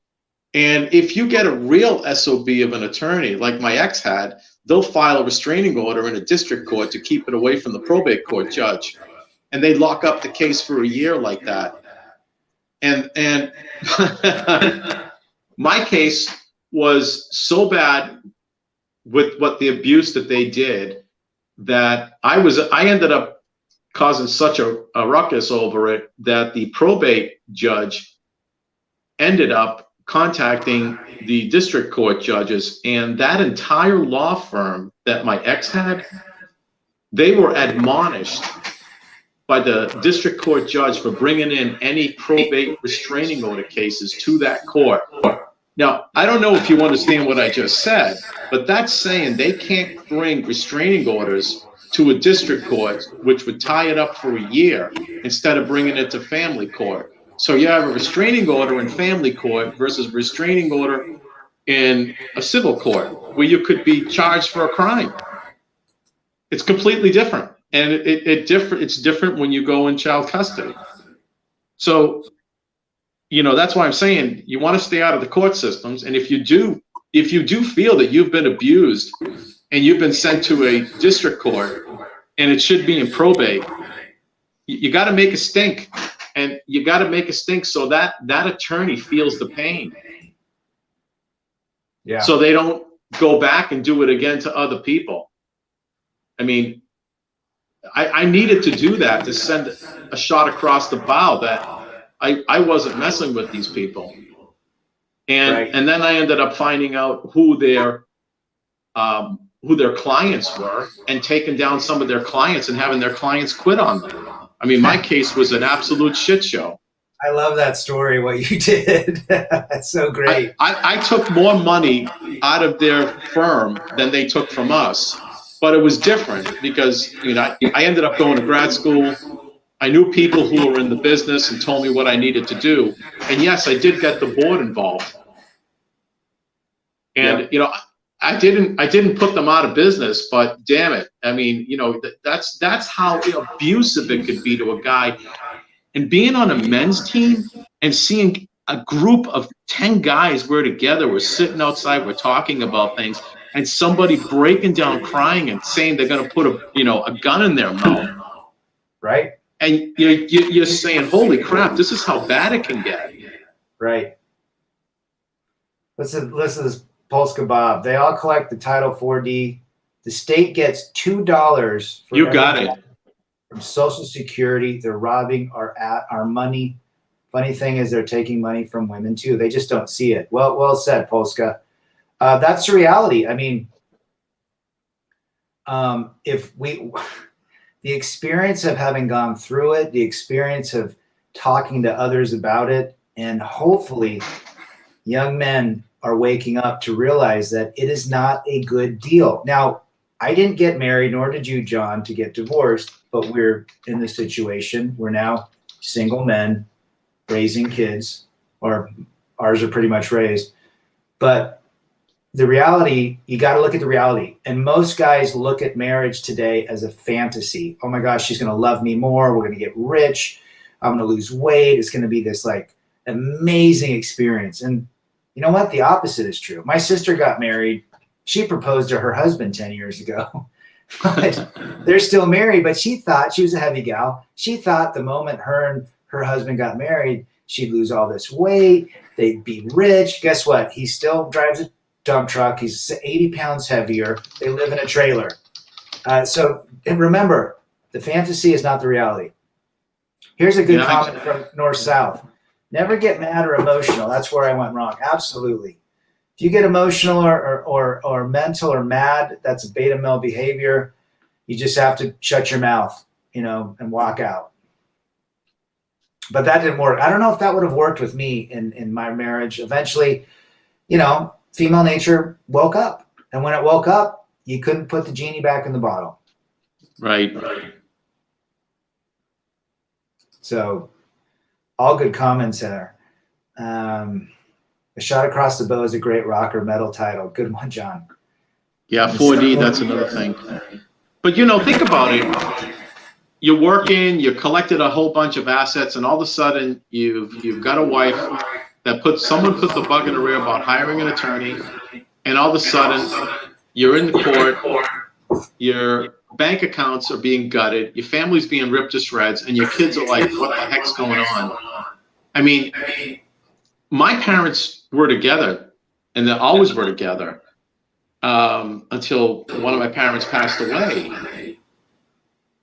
And if you get a real SOB of an attorney, like my ex had, they'll file a restraining order in a district court to keep it away from the probate court judge. And they lock up the case for 1 year like that. And my case was so bad with what the abuse that they did that I ended up causing such a ruckus over it that the probate judge ended up contacting the district court judges, and that entire law firm that my ex had, they were admonished by the district court judge for bringing in any probate restraining order cases to that court. Now, I don't know if you understand what I just said, but that's saying they can't bring restraining orders to a district court, which would tie it up for 1 year instead of bringing it to family court. So you have a restraining order in family court versus restraining order in a civil court where you could be charged for a crime. It's completely different. And it's different when you go in child custody. So, you know, that's why I'm saying you want to stay out of the court systems. And if you do feel that you've been abused and you've been sent to a district court and it should be in probate, you got to make a stink. And you got to make a stink so that that attorney feels the pain. Yeah. So they don't go back and do it again to other people. I mean, I needed to do that to send a shot across the bow that I wasn't messing with these people. And right. And then I ended up finding out who their clients were and taking down some of their clients and having their clients quit on them. I mean, my case was an absolute shit show. I love that story, what you did. That's so great. I took more money out of their firm than they took from us. But it was different because, you know, I ended up going to grad school. I knew people who were in the business and told me what I needed to do. And yes, I did get the board involved. And, you know, I didn't put them out of business, but damn it. I mean, you know, that's how abusive it could be to a guy. And being on a men's team and seeing a group of 10 guys, we're together, we're sitting outside, we're talking about things, and somebody breaking down crying and saying they're going to put a gun in their mouth. Right. And you're saying, holy crap, this is how bad it can get. Right. Listen to this. Polska Bob. They all collect the Title 4D. The state gets $2 for you got it from Social Security. They're robbing our money. Funny thing is, they're taking money from women too. They just don't see it. Well said, Polska. That's the reality. I mean, the experience of having gone through it, the experience of talking to others about it, and hopefully, young men are waking up to realize that it is not a good deal. Now, I didn't get married, nor did you, John, to get divorced, but we're in this situation. We're now single men raising kids, or ours are pretty much raised. But the reality, you got to look at the reality. And most guys look at marriage today as a fantasy. Oh my gosh, she's going to love me more. We're going to get rich. I'm going to lose weight. It's going to be this like amazing experience. And you know what? The opposite is true. My sister got married. She proposed to her husband 10 years ago. But they're still married, but she thought, she was a heavy gal. She thought the moment her and her husband got married, she'd lose all this weight. They'd be rich. Guess what? He still drives a dump truck. He's 80 pounds heavier. They live in a trailer. So remember, the fantasy is not the reality. Here's a good comment from North South. Never get mad or emotional. That's where I went wrong. Absolutely. If you get emotional or mental or mad, that's a beta male behavior. You just have to shut your mouth, and walk out. But that didn't work. I don't know if that would have worked with me in my marriage. Eventually, female nature woke up. And when it woke up, you couldn't put the genie back in the bottle. Right. So all good comments there. A Shot Across the Bow is a great rock or metal title. Good one, John. Yeah, 4D, that's another thing. But, think about it. You're working, you collected a whole bunch of assets, and all of a sudden you've got a wife that someone put the bug in the rear about hiring an attorney, and all of a sudden you're in the court, your bank accounts are being gutted, your family's being ripped to shreds, and your kids are like, what the heck's going on? I mean, my parents were together, and they always were together until one of my parents passed away.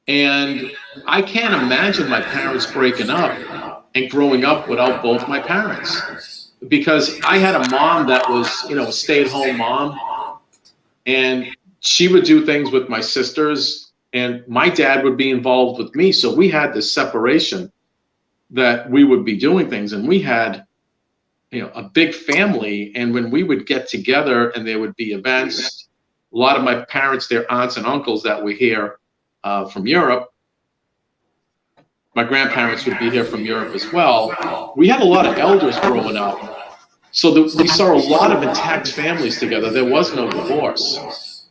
And I can't imagine my parents breaking up and growing up without both my parents, because I had a mom that was, a stay-at-home mom, and she would do things with my sisters, and my dad would be involved with me. So we had this separation that we would be doing things, and we had, a big family. And when we would get together and there would be events, a lot of my parents, their aunts and uncles that were here from Europe, my grandparents would be here from Europe as well. We had a lot of elders growing up. So we saw a lot of intact families together. There was no divorce.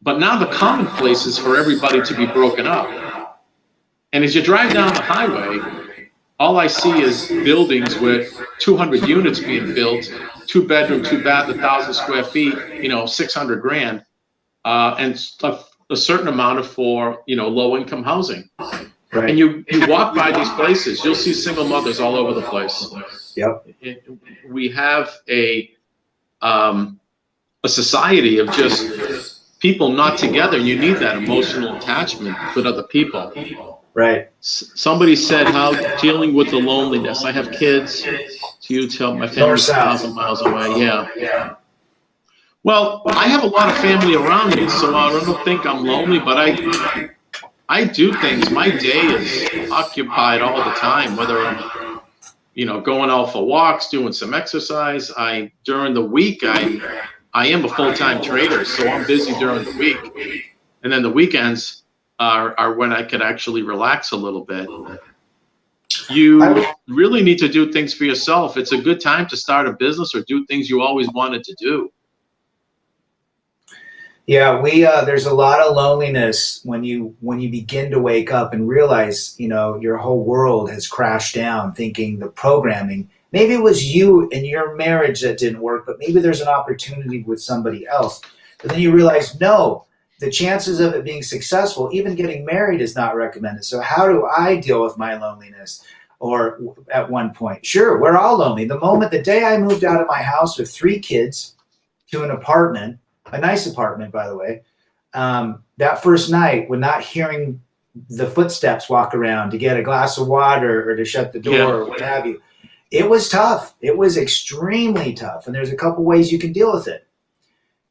But now the commonplace is for everybody to be broken up. And as you drive down the highway, all I see is buildings with 200 units being built, 2-bedroom, 2-bath, 1,000 square feet, 600 grand, and a certain amount for low-income housing. Right. And you walk by these places, you'll see single mothers all over the place. Yep. We have a society of just people not together. You need that emotional attachment with other people. Right. Somebody said, how dealing with the loneliness. I have kids. You tell my family's 1,000 miles away. Yeah. Well, I have a lot of family around me, so I don't think I'm lonely, but I do things. My day is occupied all the time, whether I'm, going out for walks, doing some exercise. During the week, I am a full-time trader, so I'm busy during the week. And then the weekends are when I could actually relax a little bit. You really need to do things for yourself. It's a good time to start a business or do things you always wanted to do. Yeah, there's a lot of loneliness when you begin to wake up and realize, your whole world has crashed down, thinking the programming, maybe it was you and your marriage that didn't work, but maybe there's an opportunity with somebody else. But then you realize, no, the chances of it being successful, even getting married, is not recommended. So how do I deal with my loneliness? Or at one point, sure, we're all lonely. The day I moved out of my house with 3 kids to an apartment, a nice apartment, by the way, that first night, when not hearing the footsteps walk around to get a glass of water or to shut the door or what have you, it was tough. It was extremely tough. And there's a couple ways you can deal with it.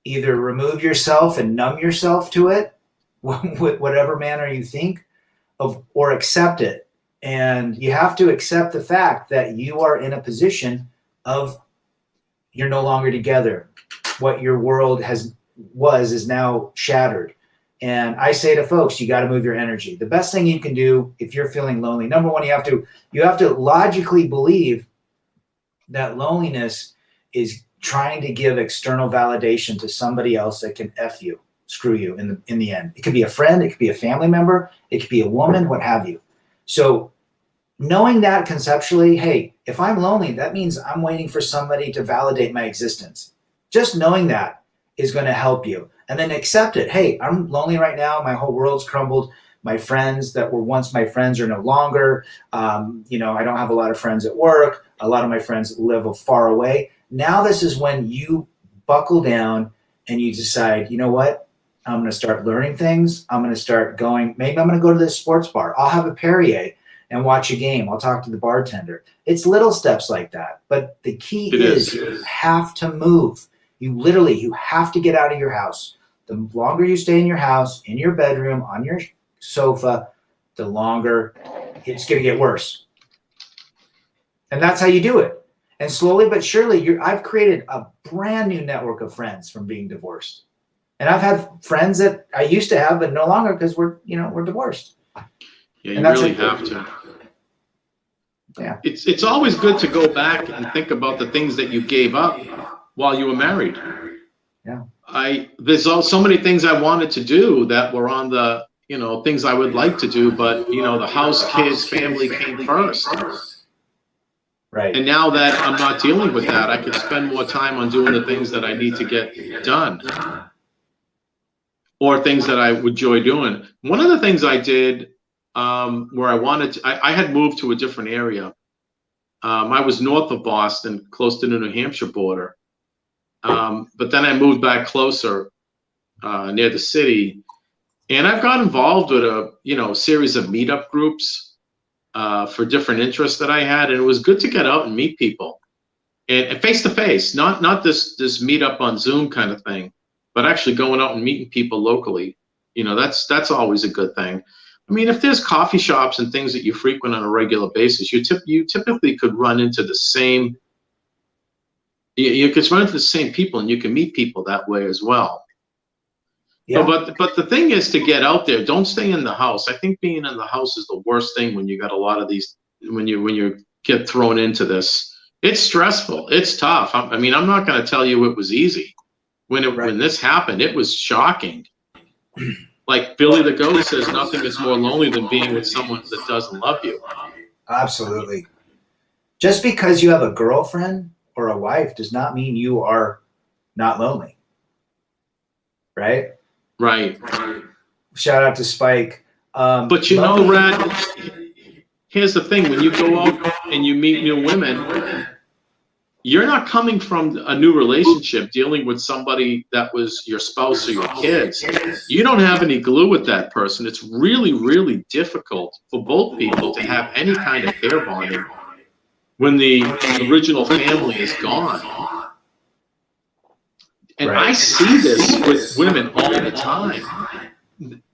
Either remove yourself and numb yourself to it, whatever manner you think of, or accept it. And you have to accept the fact that you are in a position of you're no longer together. What your world is now shattered. And I say to folks, you got to move your energy. The best thing you can do if you're feeling lonely, number one, you have to logically believe that loneliness is trying to give external validation to somebody else that can F you, screw you in the end. It could be a friend, it could be a family member, it could be a woman, what have you. So knowing that conceptually, hey, if I'm lonely, that means I'm waiting for somebody to validate my existence. Just knowing that is going to help you. And then accept it. Hey, I'm lonely right now. My whole world's crumbled. My friends that were once my friends are no longer. I don't have a lot of friends at work. A lot of my friends live far away. Now this is when you buckle down and you decide, you know what? I'm going to start learning things. I'm going to start going. Maybe I'm going to go to this sports bar. I'll have a Perrier and watch a game. I'll talk to the bartender. It's little steps like that. But the key is you have to move. You have to get out of your house. The longer you stay in your house, in your bedroom, on your sofa, the longer it's going to get worse. And that's how you do it. And slowly but surely, I've created a brand new network of friends from being divorced. And I've had friends that I used to have, but no longer because we're divorced. Yeah, you really have to. Yeah. It's always good to go back and think about the things that you gave up while you were married. Yeah. There's so many things I wanted to do that were on the, things I would like to do, but the house, kids, family came first. Right. And now that I'm not dealing with that, I could spend more time on doing the things that I need to get done, or things that I would enjoy doing. One of the things I did, where I had moved to a different area. I was north of Boston, close to the New Hampshire border. But then I moved back closer, near the city, and I've got involved with a series of meetup groups for different interests that I had, and it was good to get out and meet people, and face to face, not this meetup on Zoom kind of thing, but actually going out and meeting people locally. That's always a good thing. I mean, if there's coffee shops and things that you frequent on a regular basis, you typically could run into the same. You could run into the same people, and you can meet people that way as well. Yeah. But the thing is to get out there. Don't stay in the house. I think being in the house is the worst thing when you got a lot of these. When you get thrown into this, it's stressful. It's tough. I mean, I'm not going to tell you it was easy. When this happened, it was shocking. Like Billy the Goat says, nothing is more lonely than being with someone that doesn't love you. Absolutely. Just because you have a girlfriend or a wife does not mean you are not lonely. Right? Right. Shout out to Spike. But Rad, here's the thing. When you go out and you meet new women, you're not coming from a new relationship dealing with somebody that was your spouse or your kids. You don't have any glue with that person. It's really, really difficult for both people to have any kind of pair bonding when the original family is gone. And I see this with women all the time.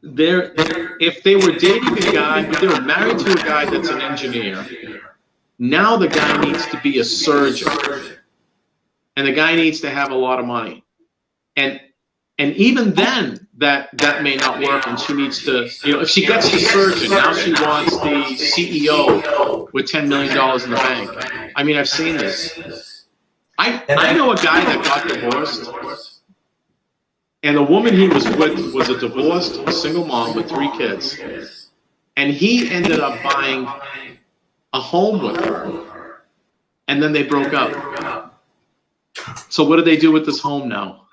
If they were dating a guy, if they were married to a guy that's an engineer, now the guy needs to be a surgeon. And the guy needs to have a lot of money. And even then, that may not work, and she needs to, if she gets the surgeon, now she wants the CEO with $10 million in the bank. I mean, I've seen this. I know a guy that got divorced, and the woman he was with was a divorced single mom with 3 kids. And he ended up buying a home with her, and then they broke up. So what do they do with this home now?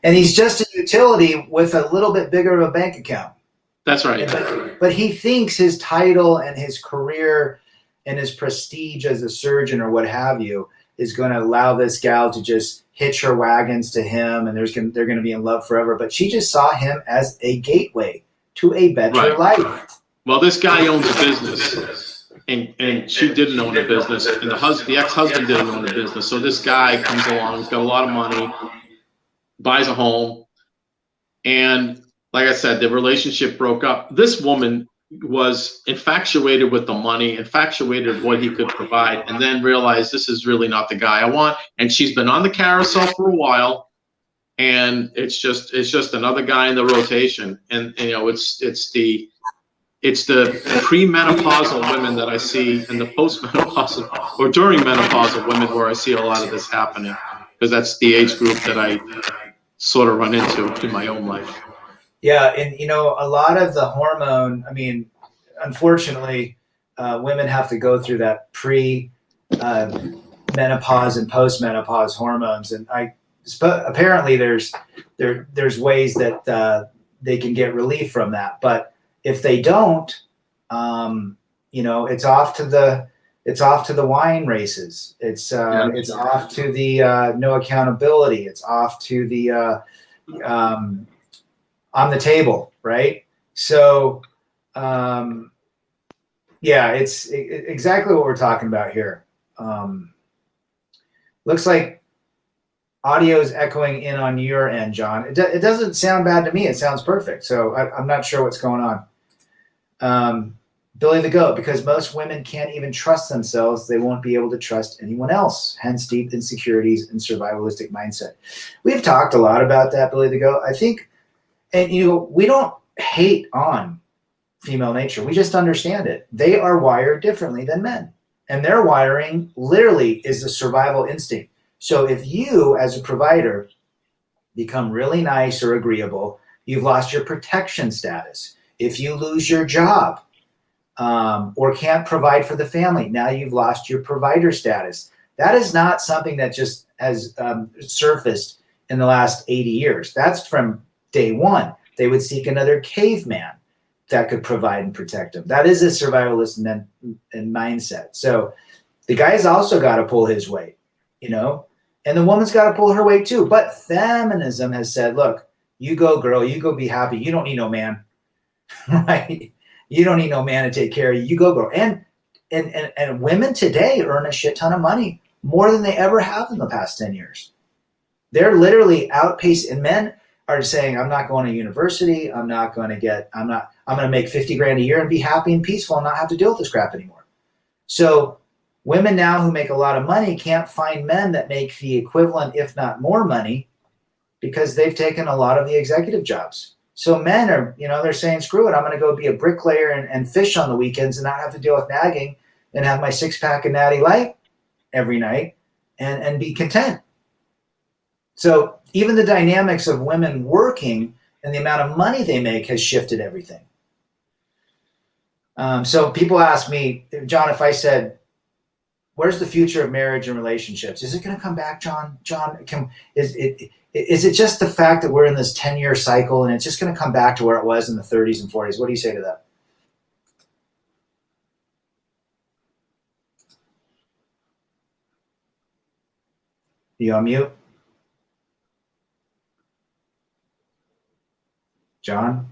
And he's just a utility with a little bit bigger of a bank account. That's right. But he thinks his title and his career and his prestige as a surgeon or what have you is going to allow this gal to just hitch her wagons to him, and they're going to be in love forever. But she just saw him as a gateway to a better life. Well, this guy owns a business. And she didn't own a business, and the ex-husband didn't own a business. So this guy comes along, he's got a lot of money, buys a home, and like I said, the relationship broke up. This woman was infatuated with the money, infatuated with what he could provide, and then realized this is really not the guy I want. And she's been on the carousel for a while, and it's just another guy in the rotation. And it's the premenopausal women that I see, and the postmenopausal or during menopausal women where I see a lot of this happening, because that's the age group that I sort of run into in my own life. Yeah, and a lot of the hormone, I mean, unfortunately, women have to go through that menopause and postmenopause hormones, and apparently there's ways that they can get relief from that, but if they don't, it's off to the wine races. It's off to the no accountability. It's off to the on the table, right? So, it's exactly what we're talking about here. Looks like audio is echoing in on your end, John. It doesn't sound bad to me. It sounds perfect. So I'm not sure what's going on. Billy the Goat, because most women can't even trust themselves, they won't be able to trust anyone else, hence deep insecurities and survivalistic mindset. We've talked a lot about that, Billy the Goat. I think, and we don't hate on female nature. We just understand it. They are wired differently than men. And their wiring literally is a survival instinct. So if you, as a provider, become really nice or agreeable, you've lost your protection status. If you lose your job, or can't provide for the family, now you've lost your provider status. That is not something that just has surfaced in the last 80 years. That's from day one. They would seek another caveman that could provide and protect them. That is a survivalist mindset. So the guy's also got to pull his weight, and the woman's got to pull her weight too. But feminism has said, look, you go, girl, you go be happy. You don't need no man, right? You don't need no man to take care of you. You go, girl. And women today earn a shit ton of money, more than they ever have in the past 10 years. They're literally outpaced, and men are saying, I'm not going to university. I'm going to make 50 grand a year and be happy and peaceful and not have to deal with this crap anymore. So women now who make a lot of money can't find men that make the equivalent, if not more money, because they've taken a lot of the executive jobs. So men are, they're saying, screw it. I'm going to go be a bricklayer and fish on the weekends and not have to deal with nagging and have my 6-pack of Natty Light every night and be content. So even the dynamics of women working and the amount of money they make has shifted everything. So people ask me, John, if I said, where's the future of marriage and relationships? Is it going to come back, John? John, is it just the fact that we're in this 10-year cycle and it's just going to come back to where it was in the 30s and 40s? What do you say to that? You on mute? John?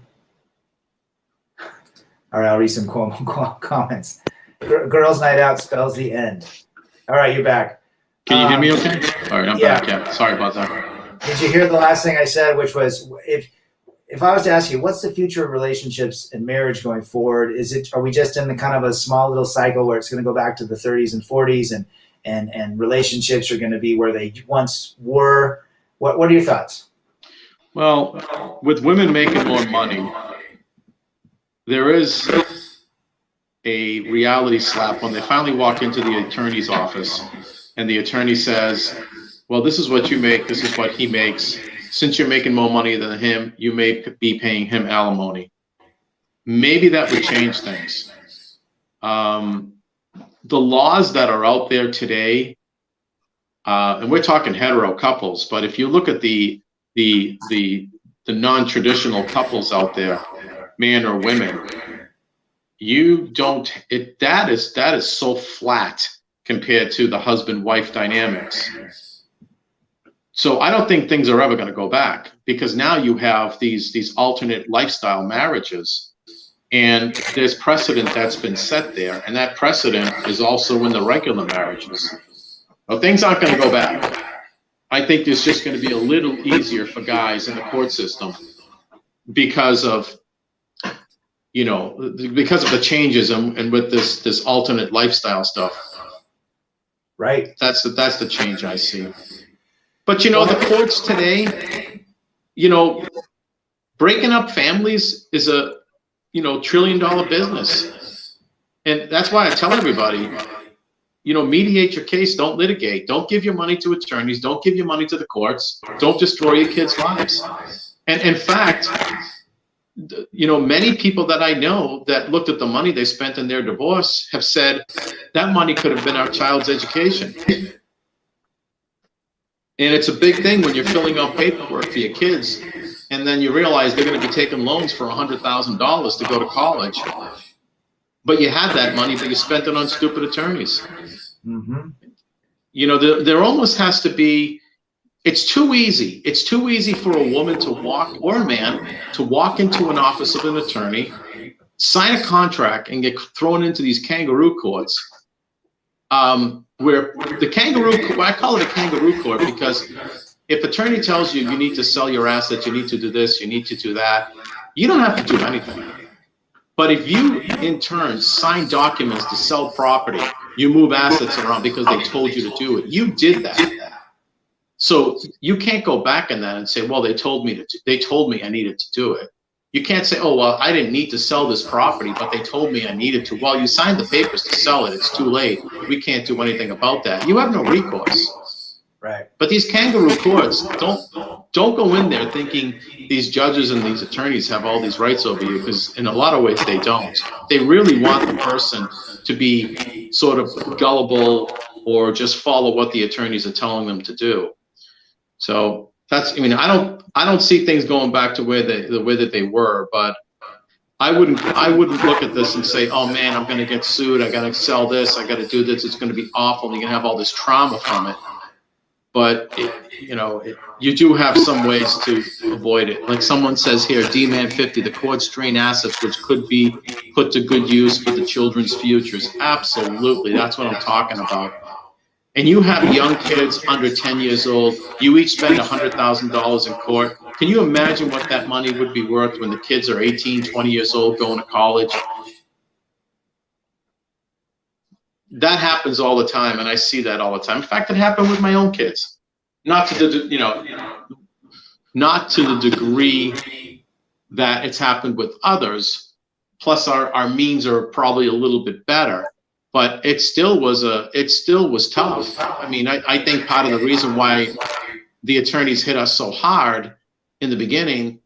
All right, I'll read some comments. Girls' night out spells the end. All right, you're back. Can you hear me okay? All right, I'm back. Yeah, sorry about that. Did you hear the last thing I said, which was, if I was to ask you, what's the future of relationships and marriage going forward? Are we just in the kind of a small little cycle where it's going to go back to the 30s and 40s and relationships are going to be where they once were? What are your thoughts? Well, with women making more money, there is a reality slap when they finally walk into the attorney's office and the attorney says, well, this is what you make, this is what he makes. Since you're making more money than him, you may be paying him alimony. Maybe that would change things. The laws that are out there today, and we're talking hetero couples, but if you look at the non-traditional couples out there, man or women, that is so flat compared to the husband-wife dynamics. So I don't think things are ever going to go back, because now you have these alternate lifestyle marriages, and there's precedent that's been set there, and that precedent is also in the regular marriages. Well, things aren't going to go back. I think it's just going to be a little easier for guys in the court system because of the changes and with this alternate lifestyle stuff. Right. That's the change I see. But the courts today, breaking up families is a $1 trillion business. And that's why I tell everybody, mediate your case, don't litigate. Don't give your money to attorneys, don't give your money to the courts, don't destroy your kids' lives. And in fact, many people that I know that looked at the money they spent in their divorce have said that money could have been our child's education. And it's a big thing when you're filling out paperwork for your kids, and then you realize they're going to be taking loans for $100,000 to go to college. But you had that money, but you spent it on stupid attorneys. Mm-hmm. There almost has to be, it's too easy. It's too easy for a woman to walk, or a man, to walk into an office of an attorney, sign a contract, and get thrown into these kangaroo courts. Where the kangaroo, I call it a kangaroo court because if attorney tells you you need to sell your assets, you need to do this, you need to do that, you don't have to do anything. But if you, in turn, sign documents to sell property, you move assets around because they told you to do it. You did that. So you can't go back on that and say, well, they told me I needed to do it. You can't say, oh, well, I didn't need to sell this property, but they told me I needed to. Well, you signed the papers to sell it. It's too late. We can't do anything about that. You have no recourse. Right. But these kangaroo courts, don't go in there thinking these judges and these attorneys have all these rights over you, because in a lot of ways they don't. They really want the person to be sort of gullible or just follow what the attorneys are telling them to do. So that's, I mean, I don't see things going back to the way that they were, but I wouldn't look at this and say, oh man, I'm going to get sued. I got to sell this. I got to do this. It's going to be awful. You're going to have all this trauma from it. But you do have some ways to avoid it. Like someone says here, D-Man 50, the courts drain assets which could be put to good use for the children's futures. Absolutely, that's what I'm talking about. And you have young kids under 10 years old. You each spend $100,000 in court. Can you imagine what that money would be worth when the kids are 18, 20 years old going to college? That happens all the time, and I see that all the time. In fact, it happened with my own kids. Not to the, not to the degree that it's happened with others. Plus, our means are probably a little bit better. But it still was tough. I mean, I think part of the reason why the attorneys hit us so hard in the beginning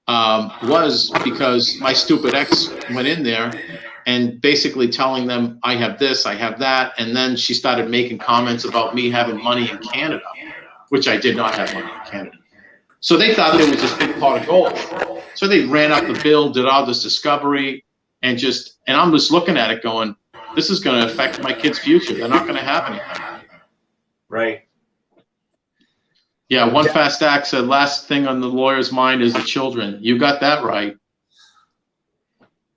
was because my stupid ex went in there and basically telling them, I have this, I have that. And then she started making comments about me having money in Canada, which I did not have money in Canada. So they thought there was this big pot of gold. So they ran up the bill, did all this discovery, and I'm just looking at it going, this is going to affect my kids' future. They're not going to have anything. Right. Yeah, One Fast Act said, last thing on the lawyer's mind is the children. You got that right.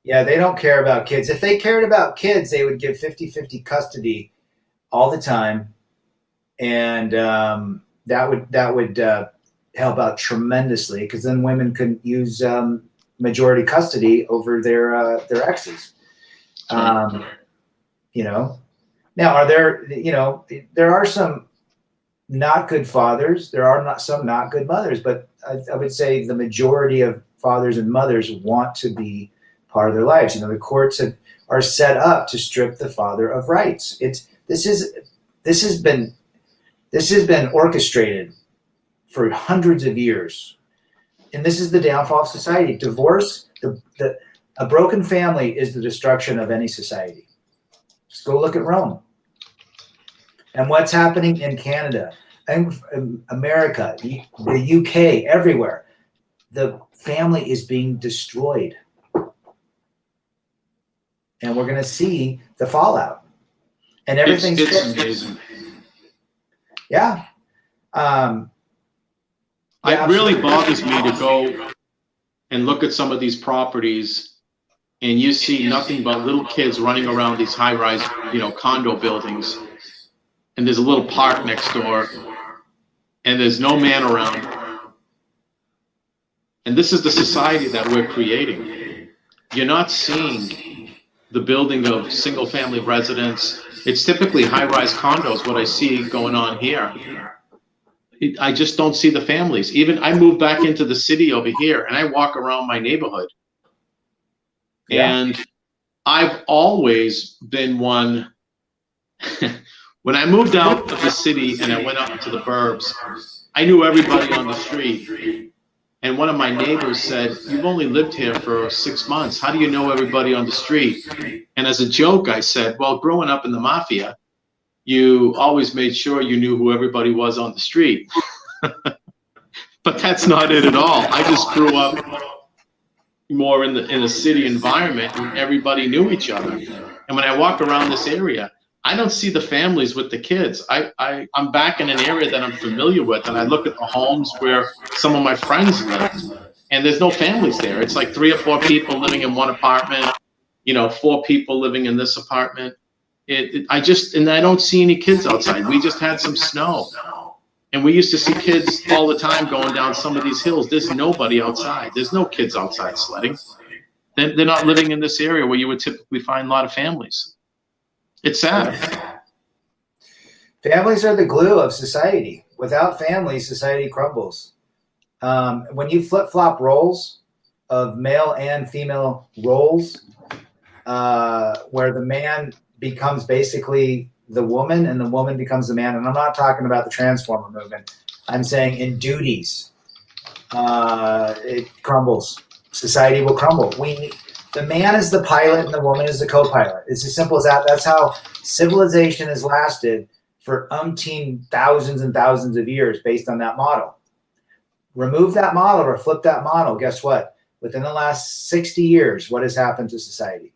Yeah, they don't care about kids. If they cared about kids, they would give 50-50 custody all the time. And that would help out tremendously, because then women couldn't use majority custody over their exes. Now are there, there are some not good fathers. There are some not good mothers, but I would say the majority of fathers and mothers want to be part of their lives. The courts are set up to strip the father of rights. This has been orchestrated for hundreds of years. And this is the downfall of society. Divorce, a broken family is the destruction of any society. Just go look at Rome. And what's happening in Canada and America, the UK, everywhere. The family is being destroyed. And we're going to see the fallout. And everything's it's amazing. Yeah. It really bothers me to go and look at some of these properties and you see nothing but little kids running around these high-rise, condo buildings. And there's a little park next door and there's no man around. And this is the society that we're creating. You're not seeing the building of single-family residence. It's typically high-rise condos, what I see going on here. I just don't see the families. Even I moved back into the city over here and I walk around my neighborhood. Yeah. And I've always been one, when I moved out of the city and I went up to the burbs, I knew everybody on the street. And one of my neighbors said, you've only lived here for 6 months. How do you know everybody on the street? And as a joke, I said, well, growing up in the mafia, you always made sure you knew who everybody was on the street. But that's not it at all. I just grew up more in a city environment and everybody knew each other. And when I walk around this area, I don't see the families with the kids. I'm back in an area that I'm familiar with, and I look at the homes where some of my friends lived, and there's no families there. It's like 3 or 4 people living in one apartment, 4 people living in this apartment. I don't see any kids outside. We just had some snow. And we used to see kids all the time going down some of these hills. There's nobody outside. There's no kids outside sledding. They're not living in this area where you would typically find a lot of families. It's sad. Families are the glue of society. Without families, society crumbles. When you flip-flop roles of male and female roles, where the man becomes basically the woman and the woman becomes the man, and I'm not talking about the transformer movement. I'm saying in duties, it crumbles. Society will crumble. The man is the pilot and the woman is the co-pilot. It's as simple as that. That's how civilization has lasted for umpteen thousands and thousands of years based on that model. Remove that model or flip that model, guess what? Within the last 60 years, what has happened to society?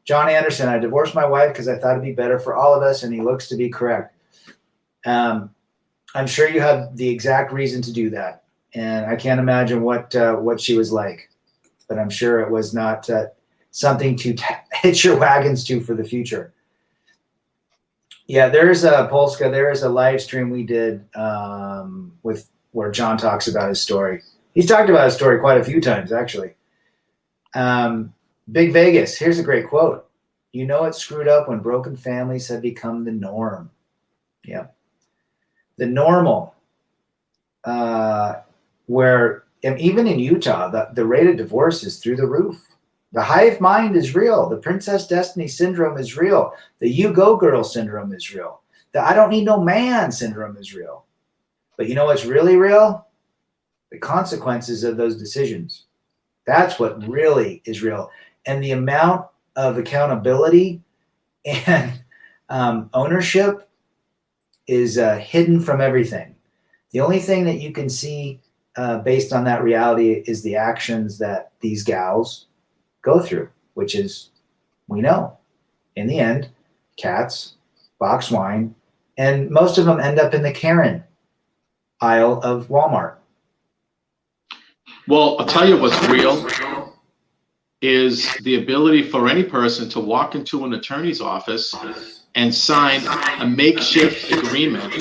John Anderson, I divorced my wife because I thought it'd be better for all of us, and he looks to be correct. I'm sure you have the exact reason to do that, and I can't imagine what she was like, but I'm sure it was not something to hitch your wagons to for the future. Yeah, there's a Polska. There is a live stream we did where John talks about his story. He's talked about his story quite a few times, actually. Big Vegas, here's a great quote. You know it's screwed up when broken families have become the norm. Yeah. The normal, where, and even in Utah, the rate of divorce is through the roof. The hive mind is real. The Princess Destiny syndrome is real. The you go girl syndrome is real. The I don't need no man syndrome is real. But you know what's really real? The consequences of those decisions. That's what really is real. And the amount of accountability and ownership is hidden from everything. The only thing that you can see based on that reality is the actions that these gals go through, which is, we know, in the end, cats, box wine, and most of them end up in the Karen aisle of Walmart. Well, I'll tell you what's real is the ability for any person to walk into an attorney's office and sign a makeshift agreement.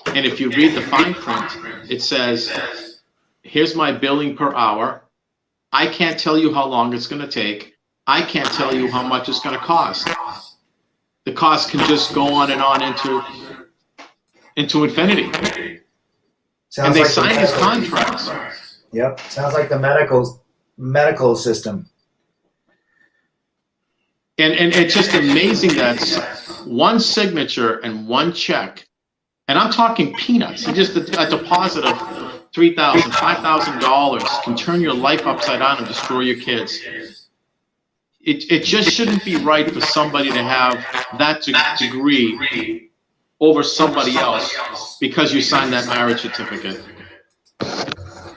And if you read the fine print, it says, here's my billing per hour. I can't tell you how long it's going to take. I can't tell you how much it's going to cost. The cost can just go on and on into infinity. Sounds and they like sign these contracts. Yep. Sounds like the medical system. And it's just amazing that one signature and one check, and I'm talking peanuts, just a deposit of $3,000, $5,000 can turn your life upside down and destroy your kids. It just shouldn't be right for somebody to have that degree over somebody else because you signed that marriage certificate.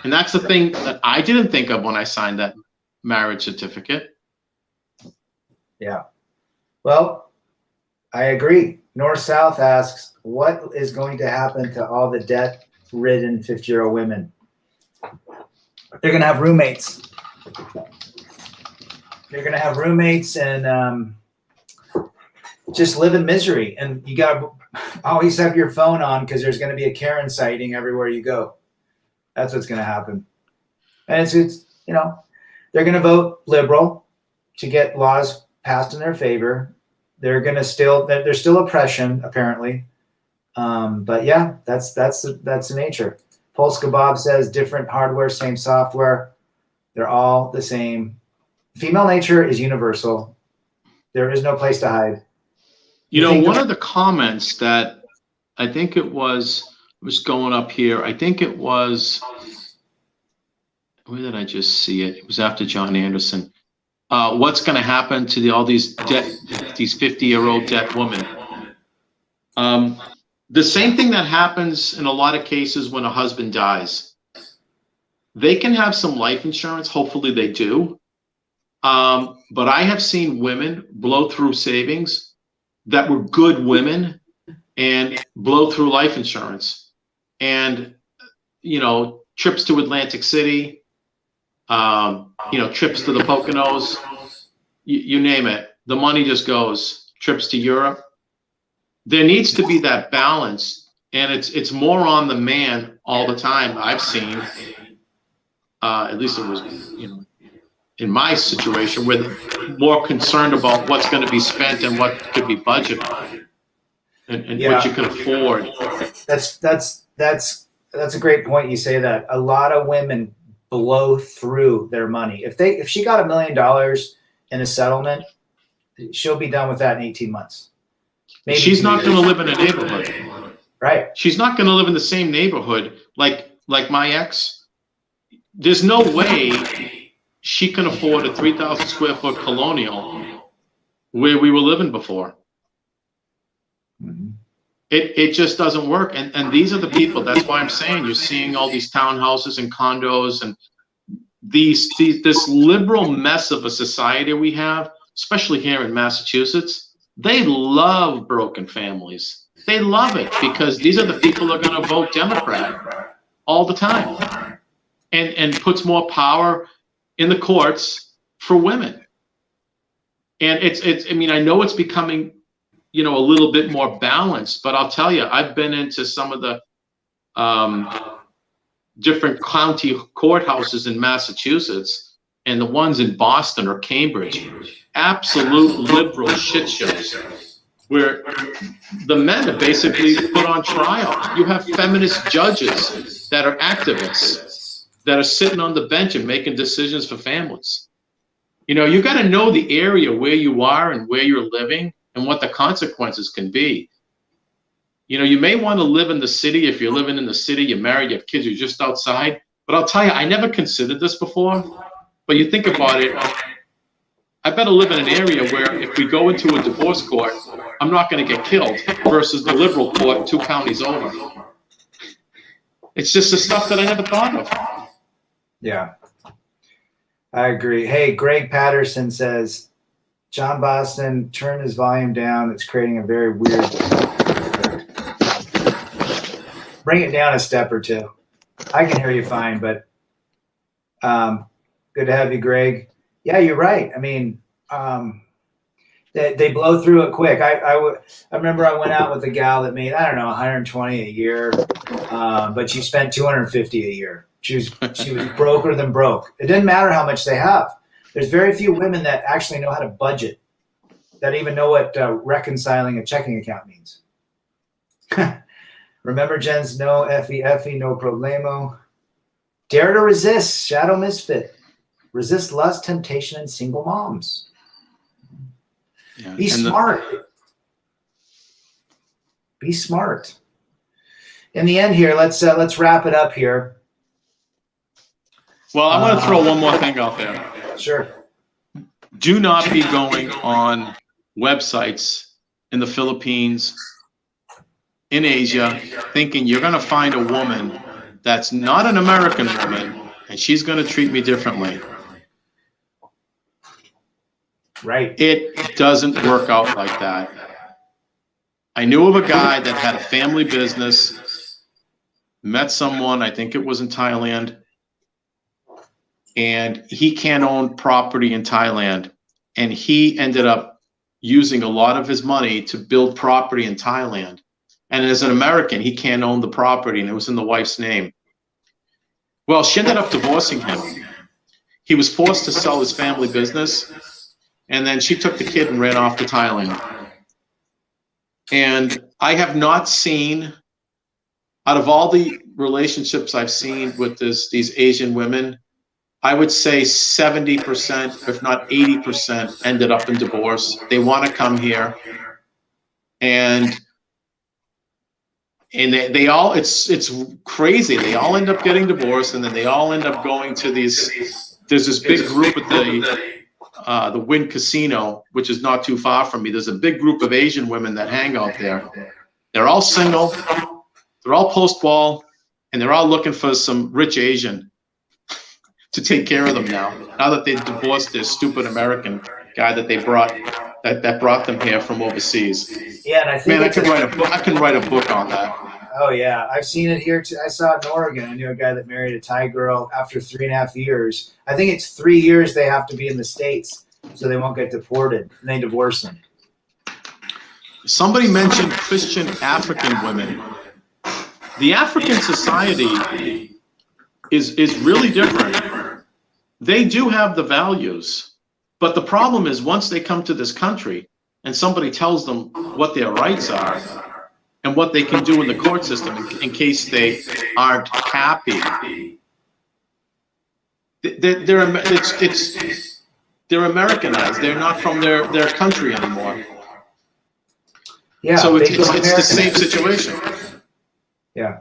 And that's the thing that I didn't think of when I signed that marriage certificate. Yeah. Well, I agree. North South asks, what is going to happen to all the debt-ridden 50-year-old women? They're going to have roommates. They're going to have roommates and just live in misery. And you got to always have your phone on because there's going to be a Karen sighting everywhere you go. That's what's going to happen. And it's you know, they're going to vote liberal to get laws passed in their favor. They're going to there's still oppression apparently. But yeah, that's the nature. Polska Bob says different hardware, same software. They're all the same. Female nature is universal. There is no place to hide. You know, one of the comments that I think it was going up here. I think it was, where did I just see it? It was after John Anderson. What's going to happen to all these 50-year-old dead women? The same thing that happens in a lot of cases when a husband dies. They can have some life insurance. Hopefully they do. But I have seen women blow through savings that were good women and blow through life insurance. And, you know, trips to Atlantic City, you know, trips to the Poconos, you name it. The money just goes. Trips to Europe. There needs to be that balance and it's more on the man all the time. I've seen, at least it was, in my situation, where they're more concerned about what's going to be spent and what could be budgeted, and what you can afford. That's a great point. You say that. A lot of women blow through their money. If she got $1 million in a settlement, she'll be done with that in 18 months. Maybe she's not going to live in a neighborhood. Right. She's not going to live in the same neighborhood like my ex. There's no way she can afford a 3,000 square foot colonial where we were living before. Mm-hmm. It just doesn't work. And these are the people. That's why I'm saying you're seeing all these townhouses and condos and this liberal mess of a society we have, especially here in Massachusetts. They love broken families. They love it because these are the people that are going to vote Democrat all the time, and puts more power in the courts for women. And it's I mean, I know it's becoming, a little bit more balanced, but I'll tell you, I've been into some of the different county courthouses in Massachusetts, and the ones in Boston or Cambridge, absolute liberal shit shows where the men are basically put on trial. You have feminist judges that are activists that are sitting on the bench and making decisions for families. You got to know the area where you are and where you're living and what the consequences can be. You may want to live in the city. If you're living in the city, you're married, you have kids, you're just outside. But I'll tell you, I never considered this before. But you think about it, I better live in an area where if we go into a divorce court, I'm not going to get killed versus the liberal court 2 counties over. It's just the stuff that I never thought of. Yeah, I agree. Hey, Greg Patterson says, John Boston, turn his volume down. It's creating a very weird effect. Bring it down a step or two. I can hear you fine, but good to have you, Greg. Yeah, you're right. I mean, they blow through it quick. I remember I went out with a gal that made, I don't know, 120 a year, but she spent 250 a year. She was broker than broke. It didn't matter how much they have. There's very few women that actually know how to budget, that even know what reconciling a checking account means. Remember Jen's no effie, no problemo. Dare to resist, shadow misfit. Resist lust, temptation, and single moms. Yeah, be smart. Be smart. In the end here, let's wrap it up here. Well, I'm going to throw one more thing out there. Sure. Do not be going on websites in the Philippines, in Asia, thinking you're going to find a woman that's not an American woman and she's going to treat me differently. Right. It doesn't work out like that. I knew of a guy that had a family business, met someone, I think it was in Thailand, and he can't own property in Thailand. And he ended up using a lot of his money to build property in Thailand. And as an American, he can't own the property, and it was in the wife's name. Well, she ended up divorcing him. He was forced to sell his family business, and then she took the kid and ran off to Thailand. And I have not seen, out of all the relationships I've seen with these Asian women, I would say 70%, if not 80%, ended up in divorce. They want to come here, and they all, it's crazy. They all end up getting divorced, and then they all end up going to these. There's this big group at the Wynn Casino, which is not too far from me. There's a big group of Asian women that hang out there. They're all single. They're all post-wall, and they're all looking for some rich Asian to take care of them now that they've divorced their stupid American guy that they brought, that brought them here from overseas. Yeah, and I think I can write a book on that. Oh yeah, I've seen it here too. I saw it in Oregon. I knew a guy that married a Thai girl after 3.5 years. I think it's 3 years they have to be in the States so they won't get deported, and they divorce them. Somebody mentioned Christian African women. The African society is really different. They do have the values, but the problem is once they come to this country and somebody tells them what their rights are and what they can do in the court system in case they aren't happy, they're Americanized. They're not from their country anymore. Yeah. So it's the same situation. Yeah.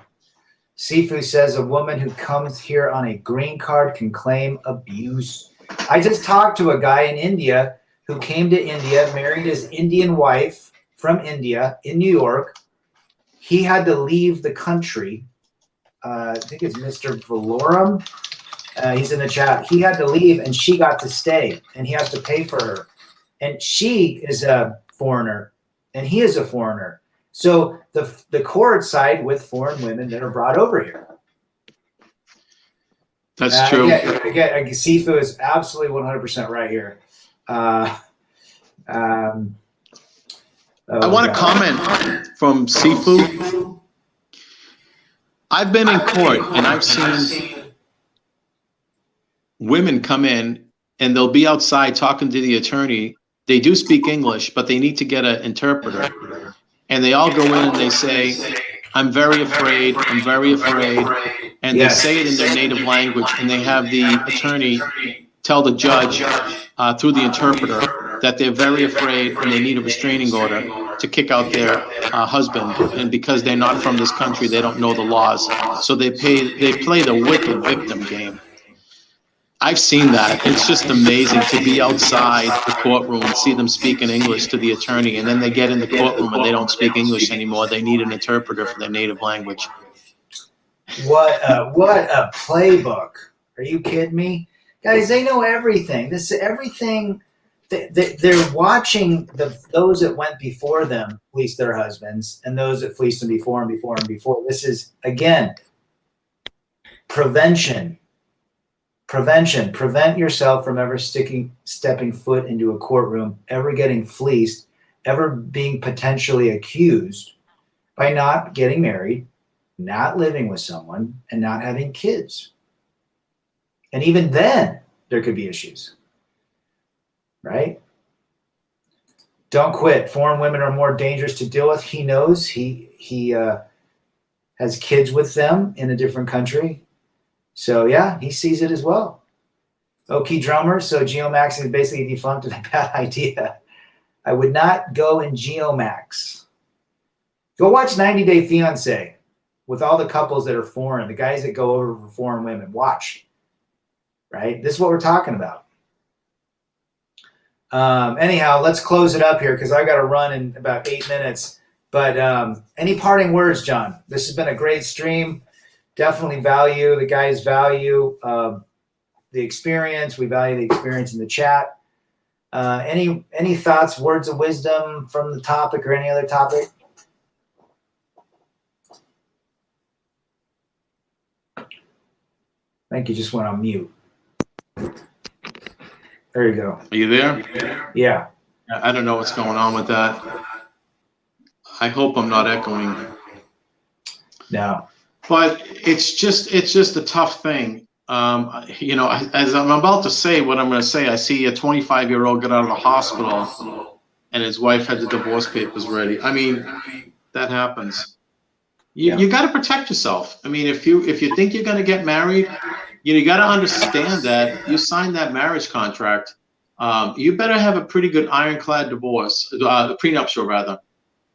Sifu says a woman who comes here on a green card can claim abuse. I just talked to a guy in India who came to India, married his Indian wife from India in New York. He had to leave the country. I think it's Mr. Valorum. He's in the chat. He had to leave and she got to stay and he has to pay for her. And she is a foreigner and he is a foreigner. So the court side with foreign women that are brought over here. That's true. Again, Sifu is absolutely 100% right here. I want to comment from Sifu. I've been in court and I've seen women come in and they'll be outside talking to the attorney. They do speak English, but they need to get an interpreter. And they all go in and they say, I'm very afraid, I'm very afraid. And they say it in their native language and they have the attorney tell the judge through the interpreter that they're very afraid and they need a restraining order to kick out their husband. And because they're not from this country, they don't know the laws. So they play the wicked victim game. I've seen that. It's just amazing to be outside the courtroom and see them speaking English to the attorney, and then they get in the courtroom and they don't speak English anymore. They need an interpreter for their native language. What a playbook. Are you kidding me? Guys, they know everything. Everything. They're watching those that went before them fleece their husbands and those that fleeced them before and before and before. This is, again, prevention. Prevention. Prevent yourself from ever stepping foot into a courtroom, ever getting fleeced, ever being potentially accused by not getting married, not living with someone, and not having kids. And even then, there could be issues. Right? Don't quit. Foreign women are more dangerous to deal with. He knows. He has kids with them in a different country. So, yeah, he sees it as well. Okay, drummer. So, Geomax is basically defunct and a bad idea. I would not go in Geomax. Go watch 90 Day Fiancé with all the couples that are foreign, the guys that go over for foreign women. Watch. Right? This is what we're talking about. Anyhow, let's close it up here because I've got to run in about 8 minutes. But any parting words, John? This has been a great stream. Definitely value the guys value the experience. We value the experience in the chat. Any thoughts, words of wisdom from the topic or any other topic? I think you just went on mute. There you go. Are you there? Yeah. I don't know what's going on with that. I hope I'm not echoing. No. But it's just a tough thing. You know, as I'm about to say what I'm going to say, I see a 25-year-old get out of the hospital and his wife had the divorce papers ready. I mean, that happens. You got to protect yourself. I mean, if you think you're going to get married, you got to understand that you signed that marriage contract. You better have a pretty good ironclad divorce, prenuptial rather.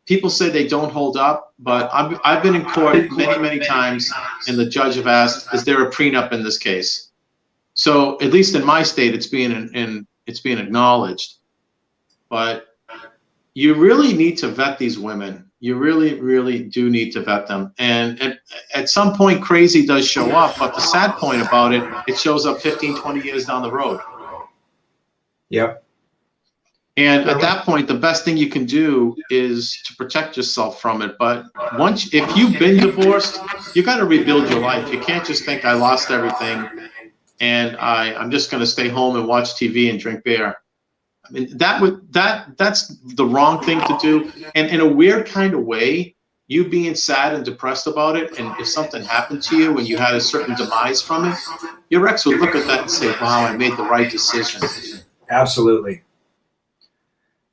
People say they don't hold up, but I've been in court many times, and the judge have asked, "Is there a prenup in this case?" So at least in my state, it's being acknowledged. But you really need to vet these women. You really do need to vet them. And at some point, crazy does show up. But the sad point about it, it shows up 15, 20 years down the road. Yep. And at that point, the best thing you can do is to protect yourself from it. But if you've been divorced, you got to rebuild your life. You can't just think I lost everything and I'm just going to stay home and watch TV and drink beer. I mean, that's the wrong thing to do. And in a weird kind of way, you being sad and depressed about it, and if something happened to you and you had a certain demise from it, your ex would look at that and say, wow, I made the right decision. Absolutely.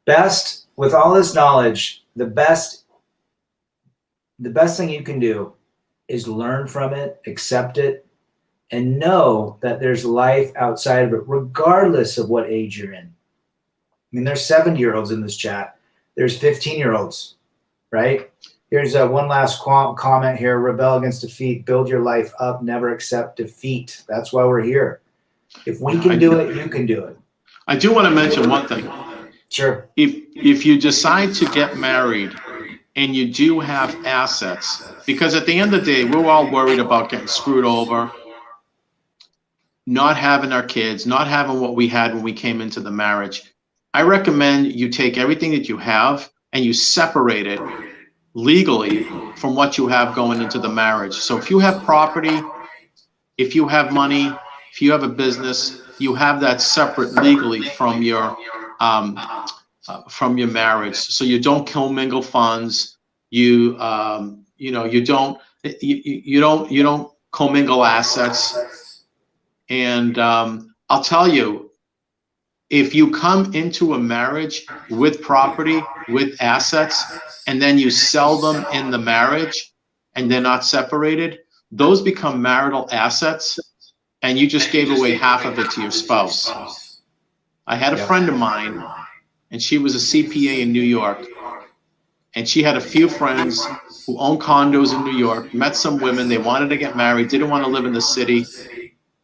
Best, with all this knowledge, the best thing you can do is learn from it, accept it, and know that there's life outside of it, regardless of what age you're in. I mean, there's 70-year-olds in this chat. There's 15-year-olds, right? Here's one last comment here. Rebel against defeat. Build your life up. Never accept defeat. That's why we're here. If we can do it, you can do it. I do want to mention one thing. Sure. If you decide to get married and you do have assets, because at the end of the day, we're all worried about getting screwed over, not having our kids, not having what we had when we came into the marriage. I recommend you take everything that you have and you separate it legally from what you have going into the marriage. So if you have property, if you have money, if you have a business, you have that separate legally from your marriage. So you don't commingle funds. You don't commingle assets. And I'll tell you, if you come into a marriage with property, with assets, and then you sell them in the marriage and they're not separated, those become marital assets, and you just gave away half of it to your spouse. I had a friend of mine, and she was a CPA in New York, and she had a few friends who owned condos in New York, met some women, they wanted to get married, didn't want to live in the city,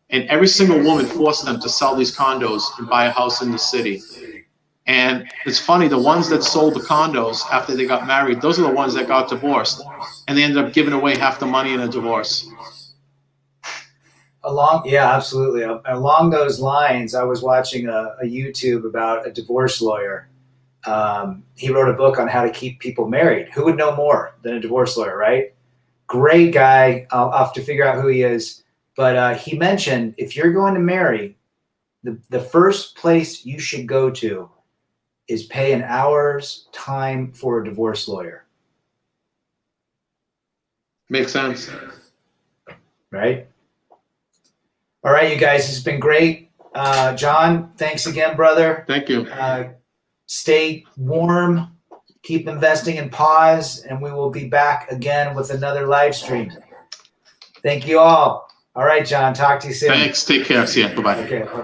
and every single woman forced them to sell these condos and buy a house in the city. And it's funny, the ones that sold the condos after they got married, those are the ones that got divorced, and they ended up giving away half the money in a divorce. Yeah, absolutely. Along those lines, I was watching a YouTube about a divorce lawyer. He wrote a book on how to keep people married. Who would know more than a divorce lawyer, right? Great guy. I'll have to figure out who he is. But he mentioned, if you're going to marry, the first place you should go to is pay an hour's time for a divorce lawyer. Makes sense. Right? All right, you guys, it's been great. John, thanks again, brother. Thank you. Stay warm, keep investing in pause, and we will be back again with another live stream. Thank you all. All right, John, talk to you soon. Thanks. Take care. See ya. Bye-bye. Okay, bye-bye.